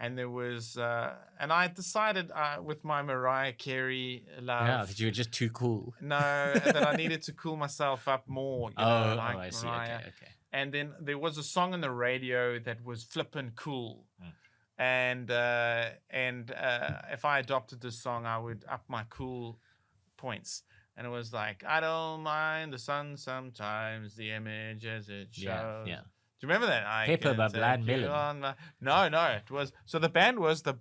and there was and I decided with my Mariah Carey love. Yeah, that you were just too cool. No, that I needed to cool myself up more. I see. Mariah. Okay. And then there was a song on the radio that was flippin' cool. And if I adopted this song, I would up my cool points. And it was like, I don't mind the sun sometimes, the image as it shows. Yeah. Do you remember that? Pepper by Blind Melon. No, it was. So the band was the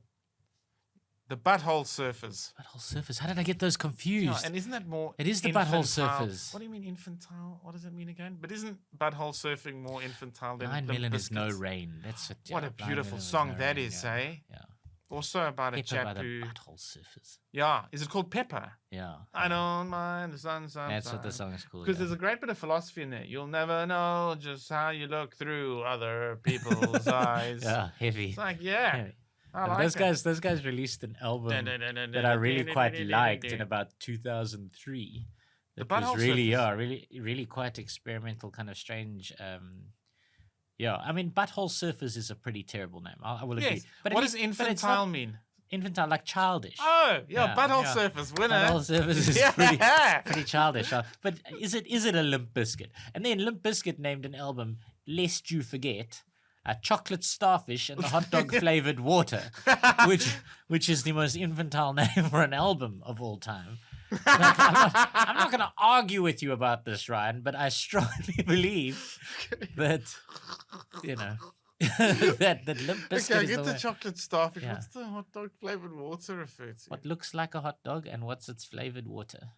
Butthole Surfers. Butthole Surfers. How did I get those confused? No, and isn't that more? It is the infantile? Butthole Surfers. What do you mean infantile? What does it mean again? But isn't Butthole Surfing more infantile than Blind Limp Melon is no Bizkit? rain. That's What a Blind beautiful Melon song no that rain, is, yeah. eh? Yeah. Also about a Pepper chap by the who. Butthole Surfers. Yeah, is it called Pepper? Yeah. I don't mind the sun sometimes. That's what the song is called. Because Yeah. there's a great bit of philosophy in there. You'll never know just how you look through other people's eyes. Yeah, heavy. It's like, yeah. Heavy. I And like those guys released an album that I really quite liked in about 2003. The That was Butthole really, Surfers. really quite experimental, kind of strange. I mean, Butthole Surfers is a pretty terrible name. I will agree. Yes. But What it does is- but it's infantile not mean? infantile, like childish. Oh, yeah, Yeah, Butthole yeah. Surfers, winner. Butthole Surfers is Yeah. pretty childish. But is it a Limp Bizkit? And then Limp Bizkit named an album, Lest You Forget, Chocolate Starfish and the Hot Dog Flavored Water, which is the most infantile name for an album of all time. Like, I'm not going to argue with you about this, Ryan, but I strongly believe that, that Limp Bizkit Okay, I is get the the way. chocolate starfish. Yeah. What's the hot dog flavored water refer to? What looks like a hot dog and what's its flavored water?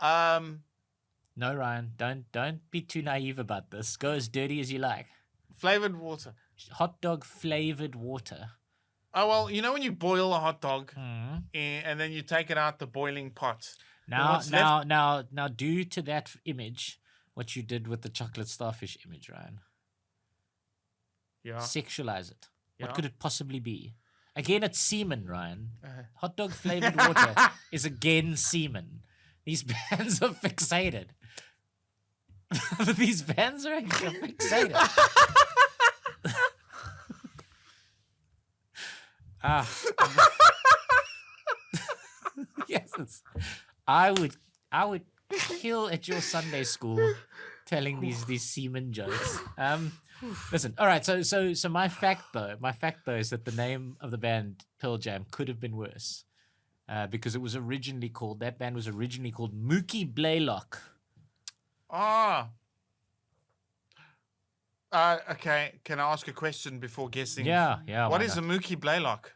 No, Ryan, don't be too naive about this. Go as dirty as you like. Flavored water. Hot dog flavored water. Oh, well, you know when you boil a hot dog Mm. and then you take it out the boiling pot. Now, what's left- now, due to that image, what you did with the chocolate starfish image, Ryan, Yeah. sexualize it. Yeah. What could it possibly be? Again, it's semen, Ryan. Uh-huh. Hot dog flavored water is again semen. These bands are fixated. These bands are fixated. Yes, I would kill at your Sunday school telling these semen jokes. Listen, all right. So my fact though is that the name of the band Pearl Jam could have been worse, because it was originally called Mookie Blaylock. Ah. Okay, can I ask a question before guessing? Yeah. What why is not? a Mookie Blaylock?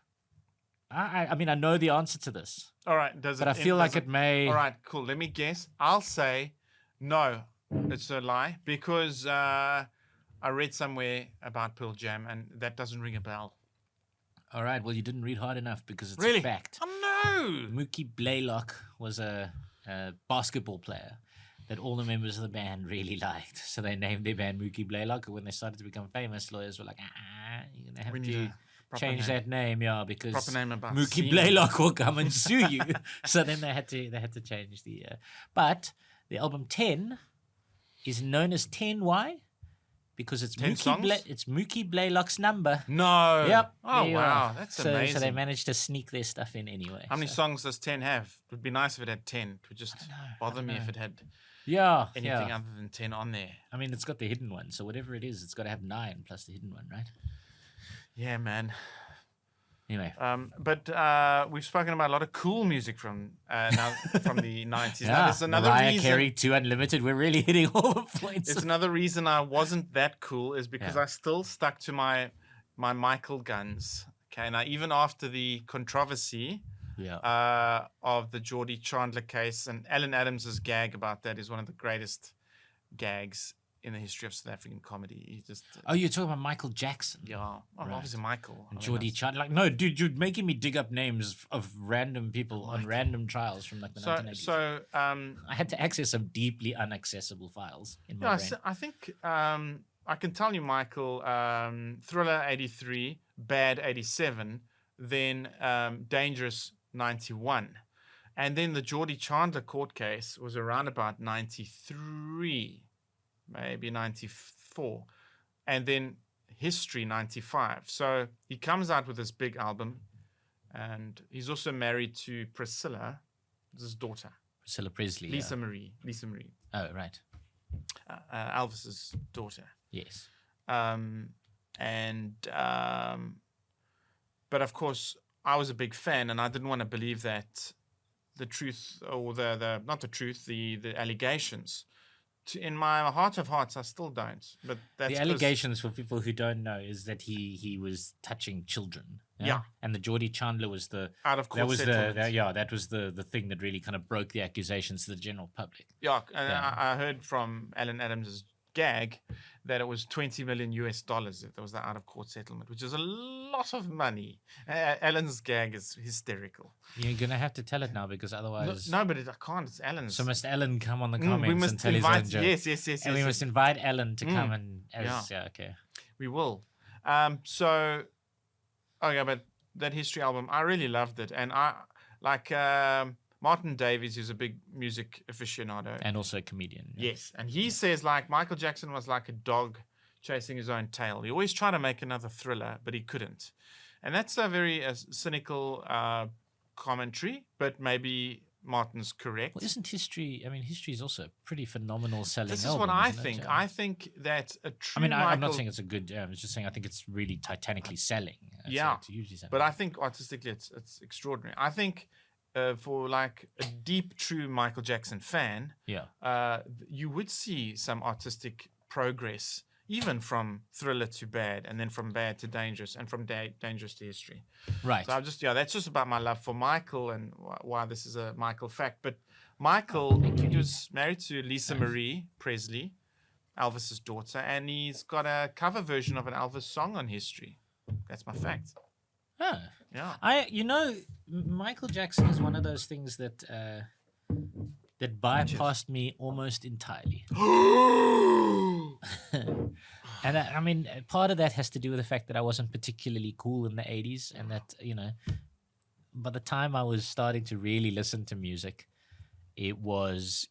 I mean, I know the answer to this, All right, does but it? I feel like does it may. All right, cool. Let me guess. I'll say no. It's a lie because I read somewhere about Pearl Jam and that doesn't ring a bell. All right. Well, you didn't read hard enough because it's Really? a fact. Oh no! Mookie Blaylock was a basketball player that all the members of the band really liked. So they named their band Mookie Blaylock. And when they started to become famous, lawyers were like, you're going to have We need to a proper change name. that name, because Proper name about Mookie semen. Blaylock will come and sue you. So then they had to change the... but the album 10 is known as 10. Because it's 10 songs? it's Mookie Blaylock's number. No. Yep. Oh there you wow, are. that's So amazing. they managed to sneak their stuff in anyway. How many so. songs does 10 have? It would be nice if it had 10. It would just bother me if it had Yeah. anything yeah. other than 10 on there. I mean, it's got the hidden one, so whatever it is, it's got to have 9 plus the hidden one, right? Yeah, man. Anyway. But we've spoken about a lot of cool music from the 90s. Now, Yeah, there's another Mariah reason. Carey, 2 Unlimited. We're really hitting all the points. It's another reason I wasn't that cool is because Yeah. I still stuck to my Michael guns. Okay, now even after the controversy of the Geordie Chandler case, and Alan Adams's gag about that is one of the greatest gags in the history of South African comedy. He just Oh, you're talking about Michael Jackson. yeah, Right. obviously Michael. And I mean, Geordie that's- Chandler. Like, no, dude, you're making me dig up names of random people on random trials from like the 1980s. So I had to access some deeply inaccessible files in my yeah, brain. so I think I can tell you, Michael, Thriller 83, Bad 87, then Dangerous 91. And then the Geordie Chandler court case was around about 93, maybe 94. And then History 95. So he comes out with this big album. And he's also married to Priscilla, his daughter. Priscilla Presley. Lisa Marie. Oh, right. Elvis's daughter. Yes. But of course, I was a big fan, and I didn't want to believe that the truth, or the not the truth, the allegations. In my heart of hearts, I still don't. But that's The 'cause- allegations, for people who don't know, is that he was touching children. Yeah. And the Geordie Chandler was the out of court that was settlement. that was the thing that really kind of broke the accusations to the general public. Yeah, and Yeah. I heard from Alan Adams's gag that it was $20 million that was the out of court settlement, which is a lot of money. Alan's gag is hysterical. You're gonna have to tell it now because otherwise. No, but I can't. It's Alan's. So must Alan come on the We comments must and tell invite. his own joke? Yes. And we must invite Alan to come and Yeah. okay. We will. So, okay, but that history album, I really loved it, and I like Martin Davies, who's a big music aficionado. And also a comedian. Yes, and he says like Michael Jackson was like a dog chasing his own tail. He always tried to make another Thriller, but he couldn't. And that's a very cynical commentary, but maybe Martin's correct. Well, isn't history? I mean, history is also a pretty phenomenal selling. This is album, what I isn't it? think. Yeah. I think that a true I mean, I'm not Michael- saying it's a good. I was just saying I think it's really titanically selling. Yeah, it's hugely selling. But I think artistically it's extraordinary. I think for like a deep, true Michael Jackson fan, yeah, you would see some artistic progress, even from Thriller to Bad, and then from Bad to Dangerous, and from Dangerous to History. right. So I'm just that's just about my love for Michael and why this is a Michael fact. But Michael, he was married to Lisa Marie Presley, Elvis's daughter, and he's got a cover version of an Elvis song on History. That's my fact. Oh. Yeah. Michael Jackson is one of those things that that bypassed me almost entirely. And I mean, part of that has to do with the fact that I wasn't particularly cool in the 80s, and that, by the time I was starting to really listen to music, it was,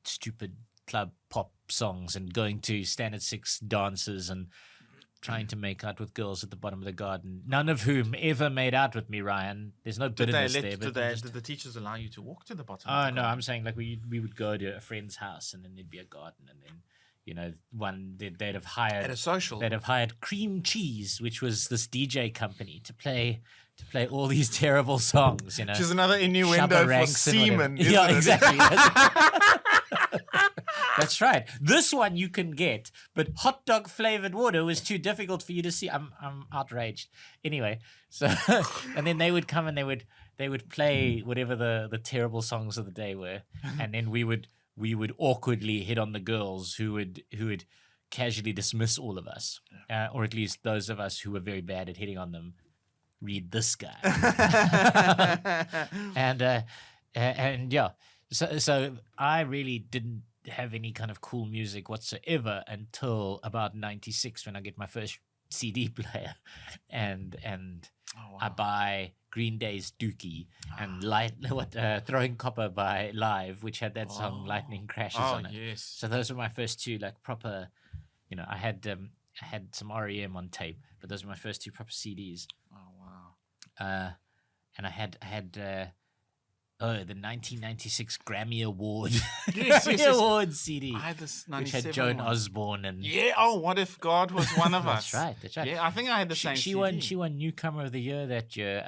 stupid club pop songs and going to Standard 6 dances and trying to make out with girls at the bottom of the garden, none of whom ever made out with me, Ryan. There's no bitterness there. But Did the teachers allow you to walk to the bottom? Oh, of the no, garden? I'm saying like we would go to a friend's house and then there'd be a garden, and then they'd have hired At a social. They'd have hired Cream Cheese, which was this DJ company, to play all these terrible songs. Which is another innuendo Shabba for Ranks and semen. whatever. Yeah, isn't it? exactly. That's right. This one you can get, but hot dog flavored water was too difficult for you to see. I'm outraged. Anyway, so and then they would come and they would play whatever the terrible songs of the day were, and then we would awkwardly hit on the girls who would casually dismiss all of us, or at least those of us who were very bad at hitting on them. Read this guy. and yeah, so I really didn't have any kind of cool music whatsoever until about 96 when I get my first CD player, and I buy Green Day's Dookie and Throwing Copper by Live, which had that song Lightning Crashes on it. Yes. So those were my first two like proper, I had some REM on tape, but those were my first two proper CDs. Oh wow. And I had the 1996 Grammy Award Yes. Award CD, I had this which 97 had Joan one. Osborne and Yeah. Oh, what if God was one of us? That's right. Yeah, I think I had the same. She CD. won Newcomer of the Year that year.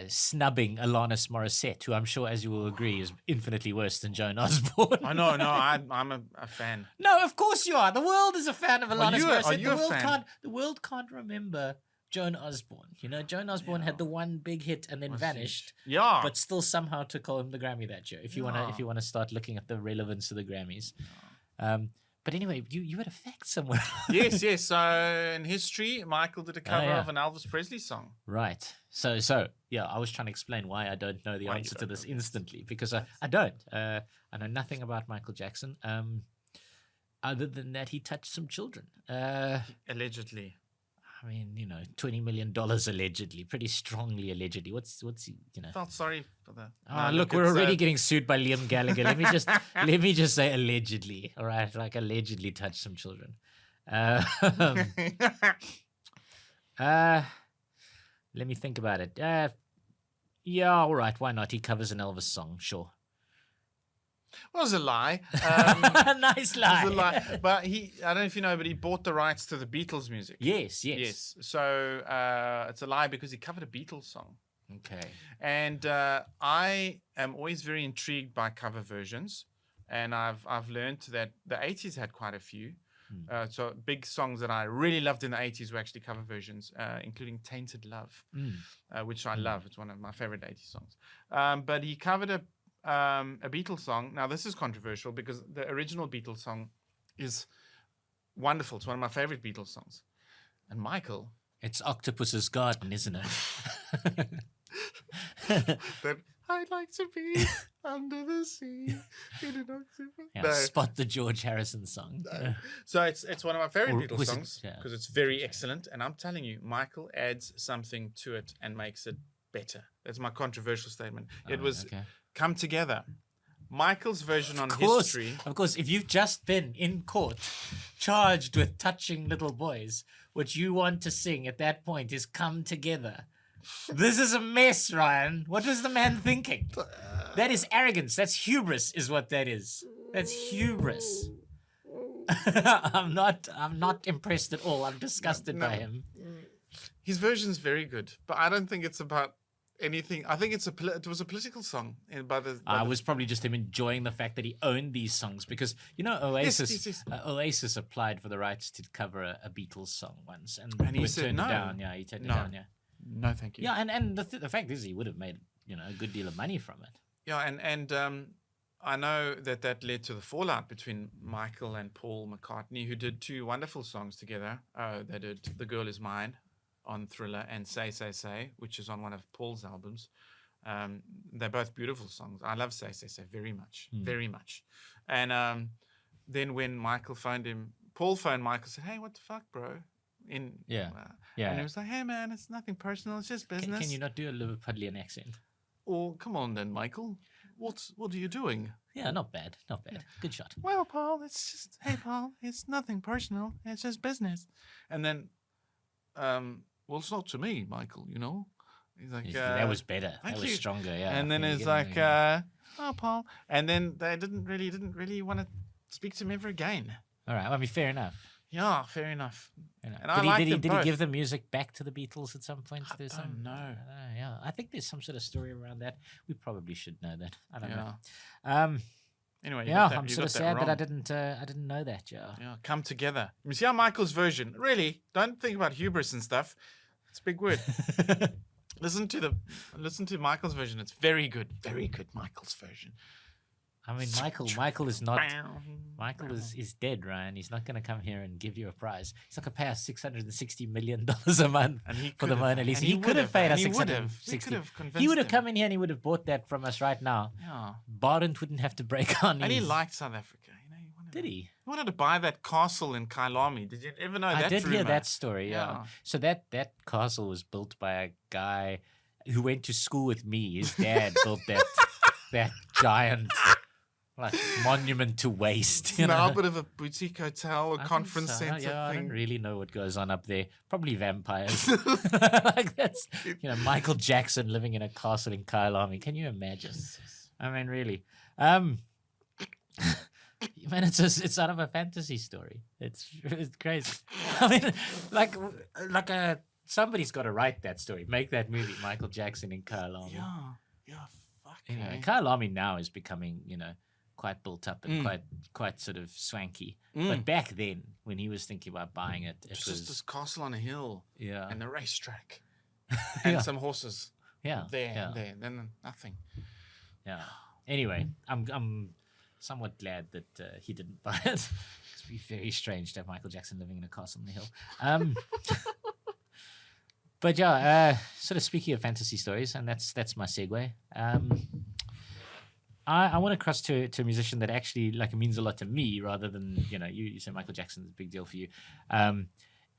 Snubbing Alanis Morissette, who I'm sure, as you will agree, is infinitely worse than Joan Osborne. I know. No, I'm a fan. No, of course you are. The world is a fan of Alanis Morissette. Are you a fan? The world can't remember Joan Osborne. Joan Osborne had the one big hit and then vanished. Yeah. But still somehow took home the Grammy that year. If you wanna start looking at the relevance of the Grammys, But anyway, you had a fact somewhere. Yes. So in history, Michael did a cover of an Elvis Presley song. Right. So yeah, I was trying to explain why I don't know the answer to this instantly, because I don't. I know nothing about Michael Jackson. Other than that, he touched some children. Allegedly. I mean, $20 million allegedly, pretty strongly allegedly. What's Felt sorry for that. Oh, look, we're already getting sued by Liam Gallagher. Let me just say allegedly. All right, like allegedly touched some children. Let me think about it. Yeah, all right. Why not? He covers an Elvis song, sure. Well, it was a lie. Nice lie. It was a lie. But I don't know if you know, but he bought the rights to the Beatles music. Yes. So it's a lie because he covered a Beatles song. Okay. And I am always very intrigued by cover versions. And I've learned that the 80s had quite a few. So big songs that I really loved in the 80s were actually cover versions, including Tainted Love, which I love. It's one of my favorite 80s songs. But he covered a Beatles song. Now, this is controversial because the original Beatles song is wonderful. It's one of my favorite Beatles songs. And Michael... It's Octopus's Garden, isn't it? That I'd like to be under the sea in an octopus. Yeah, spot the George Harrison song. No. So it's one of my favorite Beatles songs because it's very excellent. And I'm telling you, Michael adds something to it and makes it better. That's my controversial statement. It was... Okay. Come Together. Michael's version on history. Of course, if you've just been in court charged with touching little boys, what you want to sing at that point is Come Together. This is a mess, Ryan. What was the man thinking? That is arrogance. That's hubris is what that is. That's hubris. I'm not impressed at all. I'm disgusted by him. His version's very good, but I don't think it's about anything. I think it was a political song. I was probably just him enjoying the fact that he owned these songs because Oasis. Yes. Oasis applied for the rights to cover a Beatles song once, and he said no. It down. Yeah, he turned it down. Yeah, no, thank you. Yeah, and the fact is, he would have made a good deal of money from it. Yeah, and I know that led to the fallout between Michael and Paul McCartney, who did two wonderful songs together. They did "The Girl Is Mine" on Thriller and Say, Say, Say, which is on one of Paul's albums. They're both beautiful songs. I love Say, Say, Say very much, very much. And then when Michael phoned him, Paul phoned Michael, said, "Hey, what the fuck, bro?" And he was like, "Hey, man, it's nothing personal. It's just business." Can you not do a Liverpudlian accent? Oh, come on then, Michael. What are you doing? Yeah, not bad. Yeah. Good shot. Well, Paul, hey, Paul, it's nothing personal. It's just business. And then, well, it's not to me, Michael, He's like, that was better. That was stronger, yeah. And then it's like, oh, Paul. And then they didn't really want to speak to him ever again. All right. I mean, fair enough. Yeah, fair enough. And did he give the music back to the Beatles at some point? I don't know. Yeah, I think there's some sort of story around that. We probably should know that. I don't know. Anyway, I'm sort of sad that I didn't know that. Yeah, Come Together. You see how Michael's version. Really, don't think about hubris and stuff. It's a big word. Listen to Michael's version. It's very good. Very good, Michael's version. I mean, Michael is not. Michael is dead, Ryan. He's not going to come here and give you a prize. He's not going to pay us $660 million a month for the Mona Lisa. He could have paid us $660. He would have come in here and he would have bought that from us right now. Yeah. Barent wouldn't have to break our knees. And he liked South Africa. Did he? He wanted to buy that castle in Kailami. Did you ever know that? I did hear that story. Yeah. So that castle was built by a guy who went to school with me. His dad built that giant. Like monument to waste. It's now a bit of a boutique hotel or conference center thing. I don't really know what goes on up there. Probably vampires. Like that's Michael Jackson living in a castle in Kailami. Can you imagine? I mean, really. Man, it's out of a fantasy story. It's crazy. I mean, like somebody's got to write that story, make that movie. Michael Jackson in Kailami. Yeah. Fuck. Kailami now is becoming, quite built up and quite sort of swanky. But back then, when he was thinking about buying it, it was just this castle on a hill. Yeah. And a racetrack. And some horses. Yeah. There. Then nothing. Yeah. Anyway, I'm somewhat glad that he didn't buy it. It'd be very strange to have Michael Jackson living in a castle on the hill. But yeah, sort of speaking of fantasy stories, and that's my segue. I want to cross to a musician that actually like means a lot to me, rather than you say Michael Jackson is a big deal for you. And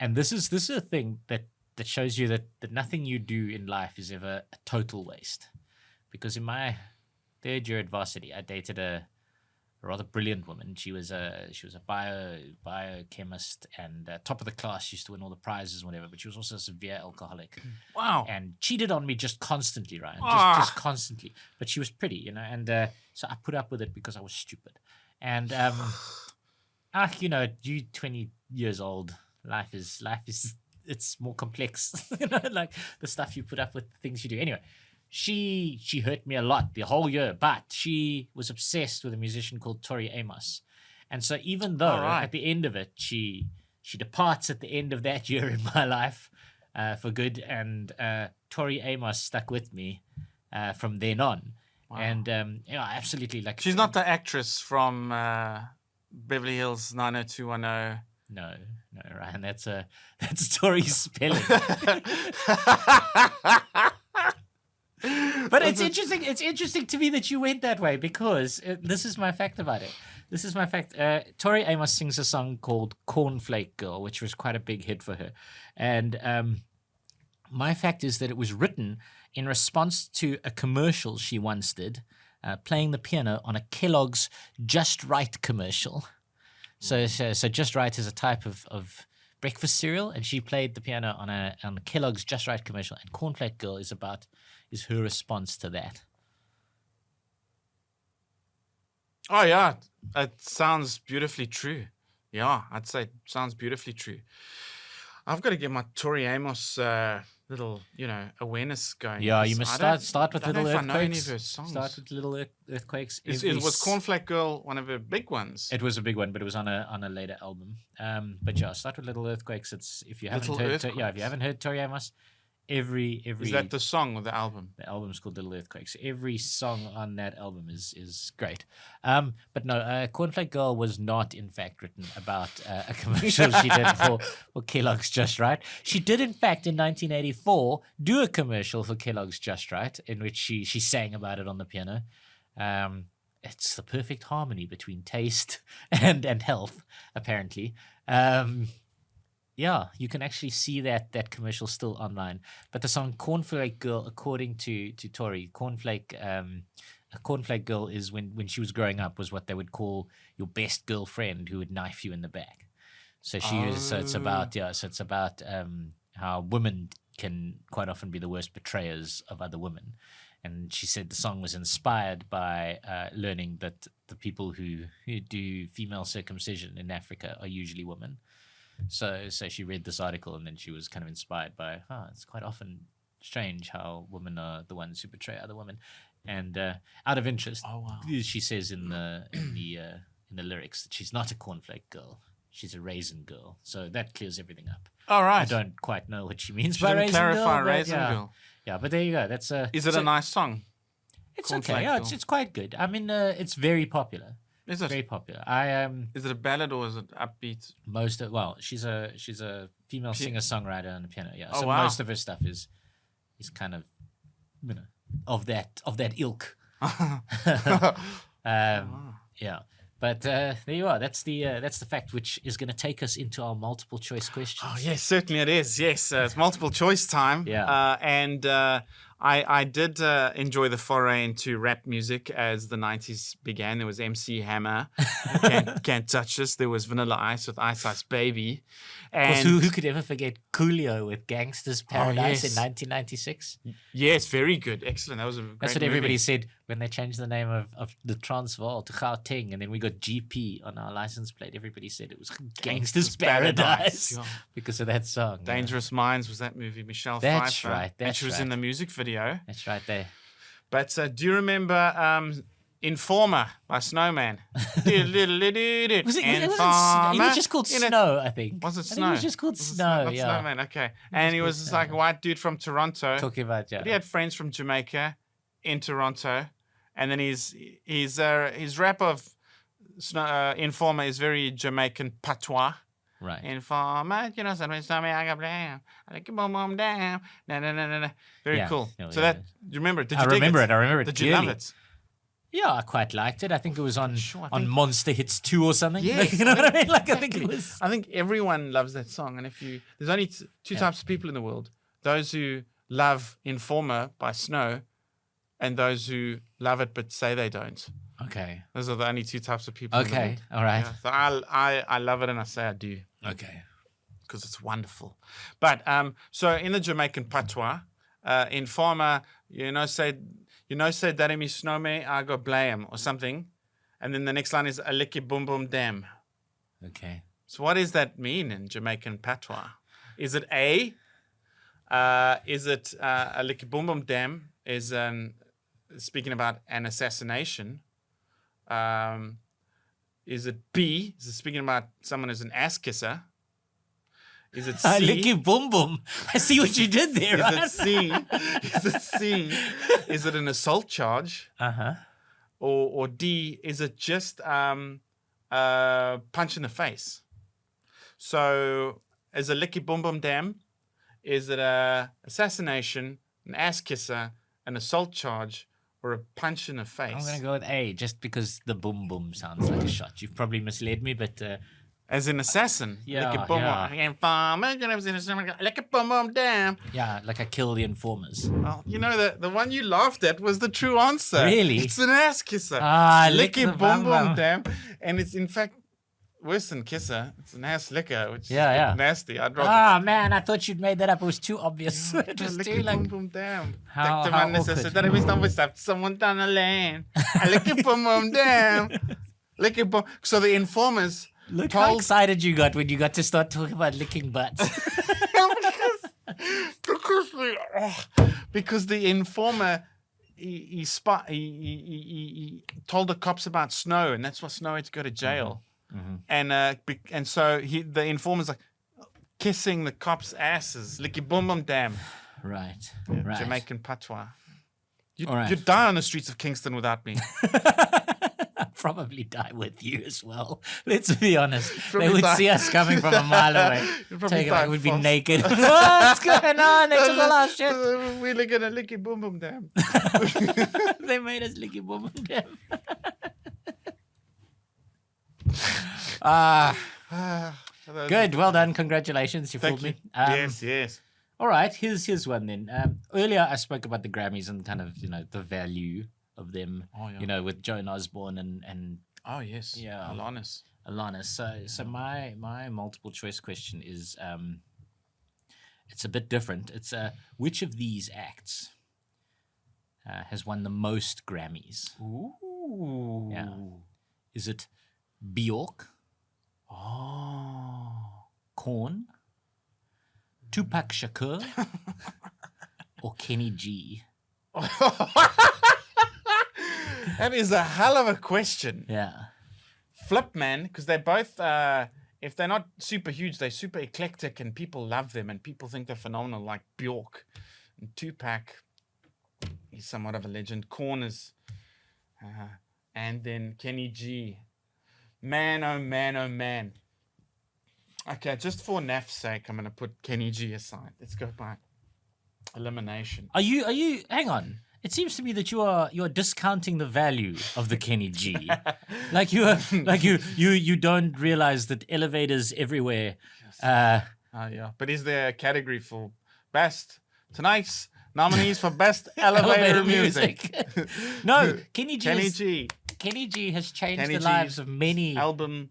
this is a thing that shows you that nothing you do in life is ever a total waste. Because in my third year at varsity, I dated a rather brilliant woman. She was a biochemist and top of the class. She used to win all the prizes and whatever, but she was also a severe alcoholic. Wow. And cheated on me just constantly, Ryan. Just constantly. But she was pretty, and so I put up with it because I was stupid. And you 20 years old, life is it's more complex. Like the stuff you put up with, the things you do. Anyway, she hurt me a lot the whole year, but she was obsessed with a musician called Tori Amos. And so even though at the end of it, she departs at the end of that year in my life for good, and Tori Amos stuck with me from then on. Wow. And absolutely, like she's not the actress from Beverly Hills 90210. No, Ryan, that's Tori's spelling. But it's interesting. It's interesting to me that you went that way, because this is my fact about it. This is my fact. Tori Amos sings a song called "Cornflake Girl," which was quite a big hit for her. And my fact is that it was written in response to a commercial she once did, playing the piano on a Kellogg's Just Right commercial. So Just Right is a type of breakfast cereal, and she played the piano on a Kellogg's Just Right commercial. And Cornflake Girl is her response to that. Oh yeah, it sounds beautifully true. Yeah, I'd say it sounds beautifully true. I've got to get my Tori Amos little, awareness going. Yeah, you must start with Little Earthquakes. I know any of her songs. Start with Little Earthquakes. Was Cornflake Girl one of her big ones? It was a big one, but it was on a later album. But yeah, start with Little Earthquakes. If you haven't heard Tori Amos, every is that the song or the album? The album's called Little Earthquakes. Every song on that album is great. But no, Cornflake Girl was not in fact written about a commercial she did for Kellogg's Just Right. She did in fact in 1984 do a commercial for Kellogg's Just Right in which she sang about it on the piano. It's the perfect harmony between taste and health, apparently. Yeah, you can actually see that commercial still online. But the song Cornflake Girl, according to Tori, a Cornflake Girl is when she was growing up, was what they would call your best girlfriend who would knife you in the back. So it's about how women can quite often be the worst betrayers of other women. And she said the song was inspired by learning that the people who do female circumcision in Africa are usually women. So she read this article, and then she was kind of inspired by, it's quite often strange how women are the ones who betray other women. And out of interest, she says in the lyrics that she's not a cornflake girl, she's a raisin girl. So that clears everything up. All right. I don't quite know what she means She by didn't raisin clarify girl. raisin girl. Yeah, but there you go. That's Is it a nice song? It's Cornflake okay. Yeah, Girl. it's quite good. I mean, it's very popular. Is it? Very popular. Is it a ballad or is it upbeat? She's a female singer-songwriter on the piano. Yeah. Oh, So wow. most of her stuff is kind of of that ilk. Yeah. But there you are. That's the fact, which is going to take us into our multiple choice questions. Oh yes, certainly it is. Yes, it's multiple choice time. Yeah. And I did enjoy the foray into rap music as the 90s began. There was MC Hammer, Can't Touch This. There was Vanilla Ice with Ice Ice Baby. And who could ever forget Coolio with Gangsta's Paradise yes. in 1996? yes, very good. Excellent. That was a great That's what movie. everybody said when they changed the name of the Transvaal to Gauteng, and then we got GP on our license plate. Everybody said it was Gangsta's Paradise Yeah. because of that song. Dangerous Minds was that movie. Michelle That's Pfeiffer. right, and that's she was right. in the music video. That's right there. But do you remember Informer by Snowman? He was just called Snow, I think. Was it I think Snow? it was just called Snow, yeah. Snowman, okay. And he was just like a white dude from Toronto. Talking about, yeah. But he had friends from Jamaica in Toronto. And then his rap of Informer is very Jamaican patois. Right. Informer, you know, sometimes Sami, I got blam. I like boom, boom, down. Na, na, na, na, na. Very Yeah. cool. Yeah, So yeah, do you remember it? Did I you dig remember it. I remember it. Did you love clearly. it? Yeah, I quite liked it. I think it was on Sure, I on think- Monster Hits 2 or something. Yes, you know I what I think- mean? Like I think it exactly. was. I think everyone loves that song. And there's only two types of people in the world: those who love Informer by Snow, and those who love it but say they don't. Okay. Those are the only two types of people. In the Okay. world. All right. Yeah. So I love it and I say I do Okay. because it's wonderful. But so in the Jamaican patois, Informer, say that me snow me I go blame or something, and then the next line is a licky boom boom damn. Okay. So what does that mean in Jamaican patois? Is it a licky boom boom damn is speaking about an assassination? Is it B? Is it speaking about someone as an ass kisser? Is it C? Licky boom boom. I see what you did there. Is Right? it C? Is it C? Is it an assault charge? Uh-huh. Or D? Is it just punch in the face? So, is a licky boom boom damn? Is it a assassination, an ass kisser, an assault charge, or a punch in the face? I'm gonna go with A, just because the boom boom sounds like a shot. You've probably misled me, but As an assassin. Yeah, Licky boom yeah. boom. Informer, licky boom boom damn. yeah, like I kill the informers. Well, the one you laughed at was the true answer. Really? It's an ass kisser. Ah, lick Licky the boom bum boom bum. damn. And it's in fact worse than kisser. It's an ass licker, which Yeah, is yeah. nasty. I'd rather Ah man, I thought you'd made that up. It was too obvious. Licky Just too boom like boom damn. How- Take the how man that says awkward. that it was not with someone down the lane. I licky boom boom damn. Licky boom. So the informers look how told excited you got when you got to start talking about licking butts. because the informer he told the cops about Snow, and that's why Snow had to go to jail. And so the informer's like kissing the cops' asses, licky boom boom damn. right. Yeah, Right. Jamaican patois. All right. You'd die on the streets of Kingston without me. I'd probably die with you as well. Let's be honest. They Probably would die- see us coming from a mile away. You'd probably Take it, die I would be fast. naked. What's going on? They took all our shit. We're looking at licky boom boom damn. They made us licky boom boom damn. Ah, good. Well done. Congratulations. You Thank fooled you. me. Yes. All right. Here's one then. Earlier I spoke about the Grammys and kind of the value of them. Oh, yeah. With Joan Osborne and Oh yes. Yeah. Alanis. Alanis. So my multiple choice question is it's a bit different. It's which of these acts has won the most Grammys? Ooh. Yeah. Is it Bjork, Oh. Korn, Tupac Shakur, or Kenny G? That is a hell of a question. Yeah. Flip, man, because they're both, if they're not super huge, they're super eclectic and people love them and people think they're phenomenal, like Bjork. And Tupac is somewhat of a legend. Korn is, and then Kenny G. Man, oh man, oh man. Okay, just for NAF's sake, I'm going to put Kenny G aside. Let's go by elimination. Are you hang on. It seems to me that you're discounting the value of the Kenny G. like you don't realize that elevators everywhere. Oh, yeah. But is there a category for best? Tonight's nominees for best elevator music. No, Kenny G. Kenny G. has changed Kenny the lives G's of many. Album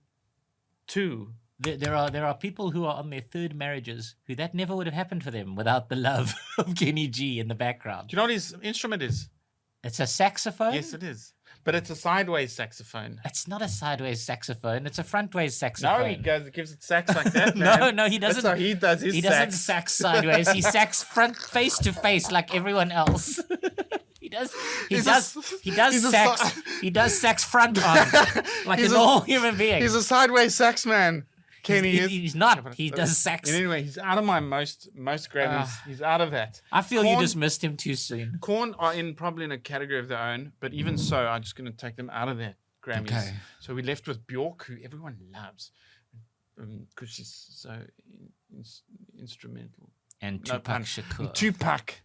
2. There are people who are on their third marriages who that never would have happened for them without the love of Kenny G in the background. Do you know what his instrument is? It's a saxophone. Yes, it is. But it's a sideways saxophone. It's not a sideways saxophone. It's a frontways No, saxophone. he gives it sax like that, man. No, he doesn't. That's how he does his He doesn't sax. sax sideways. He sax face to face like everyone else. He does he's a sax. si- He does sax front on like He's a normal human being. He's a sideways sax man. Kenny is. He's not. He does sax. Anyway, he's out of my most Grammys. He's out of that. I feel you Korn- just missed him too soon. Korn are probably in a category of their own, but even so, I'm just going to take them out of that Grammys. Okay. So we left with Bjork, who everyone loves, because she's so instrumental. And No Tupac pun. Shakur. Tupac.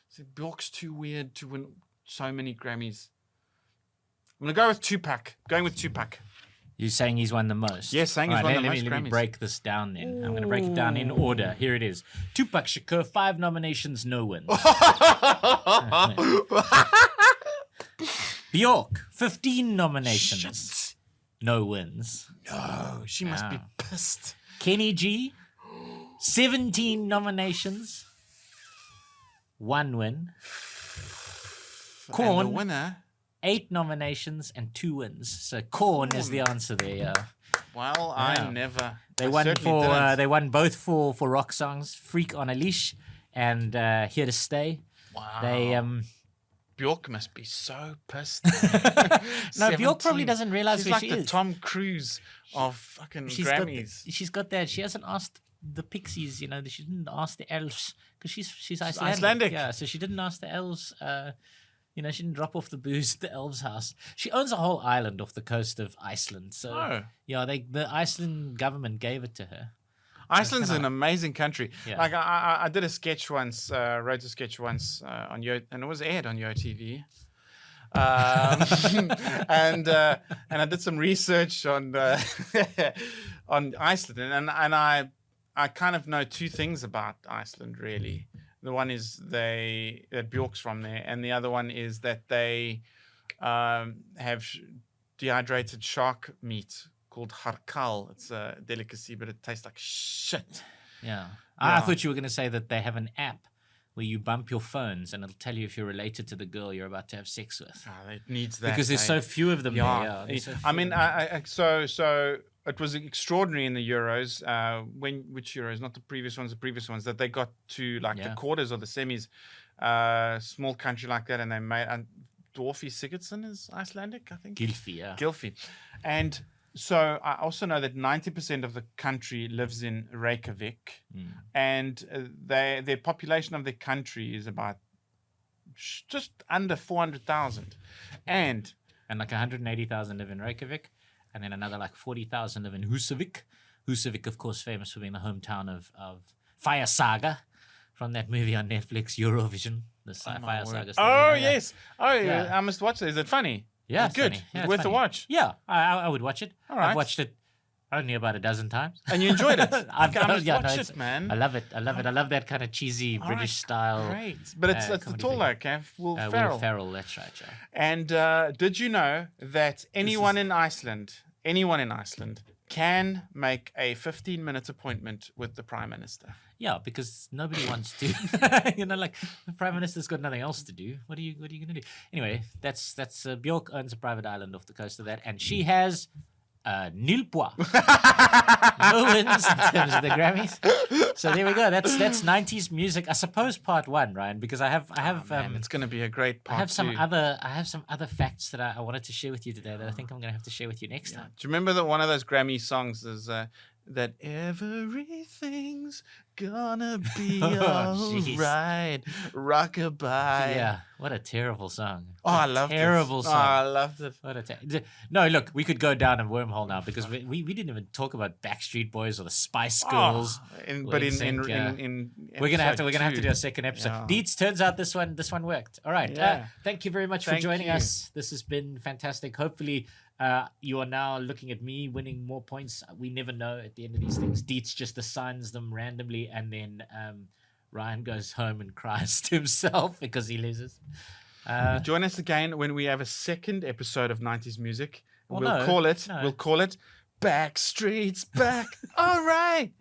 So Bjork's too weird to win so many Grammys. I'm gonna go with Tupac. Going with Tupac. You're saying he's won the most? Yes, saying he's won the most Let me Grammys. break this down then. I'm going to break it down in order. Here it is. Tupac Shakur, 5 nominations, no wins. Bjork, 15 nominations, no wins. No, she must be pissed. Kenny G, 17 nominations, 1 win. And the Korn, winner. 8 nominations and 2 wins. So Korn is the answer there. Yeah. Well, Yeah. I never. They I won certainly didn't. they won both for rock songs, "Freak on a Leash" and "Here to Stay." Wow. They Bjork must be so pissed. no, Bjork 17. probably doesn't realize She's who like she the is. Tom Cruise of fucking Grammys. She's got that. She hasn't asked the Pixies. You know, she didn't ask the elves because she's Icelandic. Icelandic. Yeah, so she didn't ask the elves. You know, she didn't drop off the booze at the elves' house. She owns a whole island off the coast of Iceland. So Oh. yeah, the Iceland government gave it to her. Iceland's an amazing country. Yeah. Like I did a sketch once, wrote a sketch once on and it was aired on Yo TV. And I did some research on on Iceland, and I kind of know 2 things about Iceland really. The one is that Bjork's from there, and the other one is that they have dehydrated shark meat called harkal. It's a delicacy, but it tastes like shit. Yeah. Yeah. I thought you were going to say that they have an app where you bump your phones and it'll tell you if you're related to the girl you're about to have sex with. It needs that. Because there's so few of them there. Yeah. Yeah, there's so I few mean, of them. so it was extraordinary in the Euros. Which Euros? Not the previous ones. The previous ones that they got to like the quarters or the semis. Small country like that, and they made. And Dwarfy Sigurdsson is Icelandic, I think. Gylfi, yeah. Gylfi, and so I also know that 90% of the country lives in Reykjavik, and their population of the country is about just under 400,000, and like 180,000 live in Reykjavik, and then another like 40,000 live in Húsavík. Húsavík, of course, famous for being the hometown of Fire Saga from that movie on Netflix, Eurovision. The Fire Saga story. oh Yeah. yes, oh Yeah. I must watch it. Is it funny? Yeah, It's good. funny. It's Yeah, it's worth a funny. watch. Yeah, I would watch it. All right. I've watched it only about a dozen times. And you enjoyed it. I must yeah, watch it's- it, man. I love it. I love it. I love that kind of cheesy All British right, style. Great, but it's the comedy tall thing. bloke, Will Ferrell. Will Ferrell, that's right, Joe. And did you know that anyone in Iceland can make a 15-minute appointment with the Prime Minister? Yeah, because nobody wants to. You know, like the Prime Minister's got nothing else to do. What are you going to do? Anyway, that's Bjork owns a private island off the coast of that, and she has nil points. No wins in terms of the Grammys. So there we go. That's 90s music. I suppose part 1, Ryan, because I have Man, it's going to be a great part. I have some 2. other facts that I wanted to share with you today that I think I'm going to have to share with you next time. Do you remember that one of those Grammy songs is that everything's gonna be jeez. alright, rockabye? Yeah, what a terrible song. Oh, I loved terrible it. song. Oh, I loved it. What a no, look, we could go down a wormhole now because we didn't even talk about Backstreet Boys or the Spice Girls. But in we're gonna have to episode do a second episode. Yeah. Deets, turns out this one worked. All right. Yeah. Thank you very much for Thank joining you. us. This has been fantastic. Hopefully, you are now looking at me winning more points. We never know at the end of these things. Deets just assigns them randomly, and then Ryan goes home and cries to himself because he loses. Join us again when we have a second episode of 90s music. Well, We'll call it no. Backstreet's Back. All right.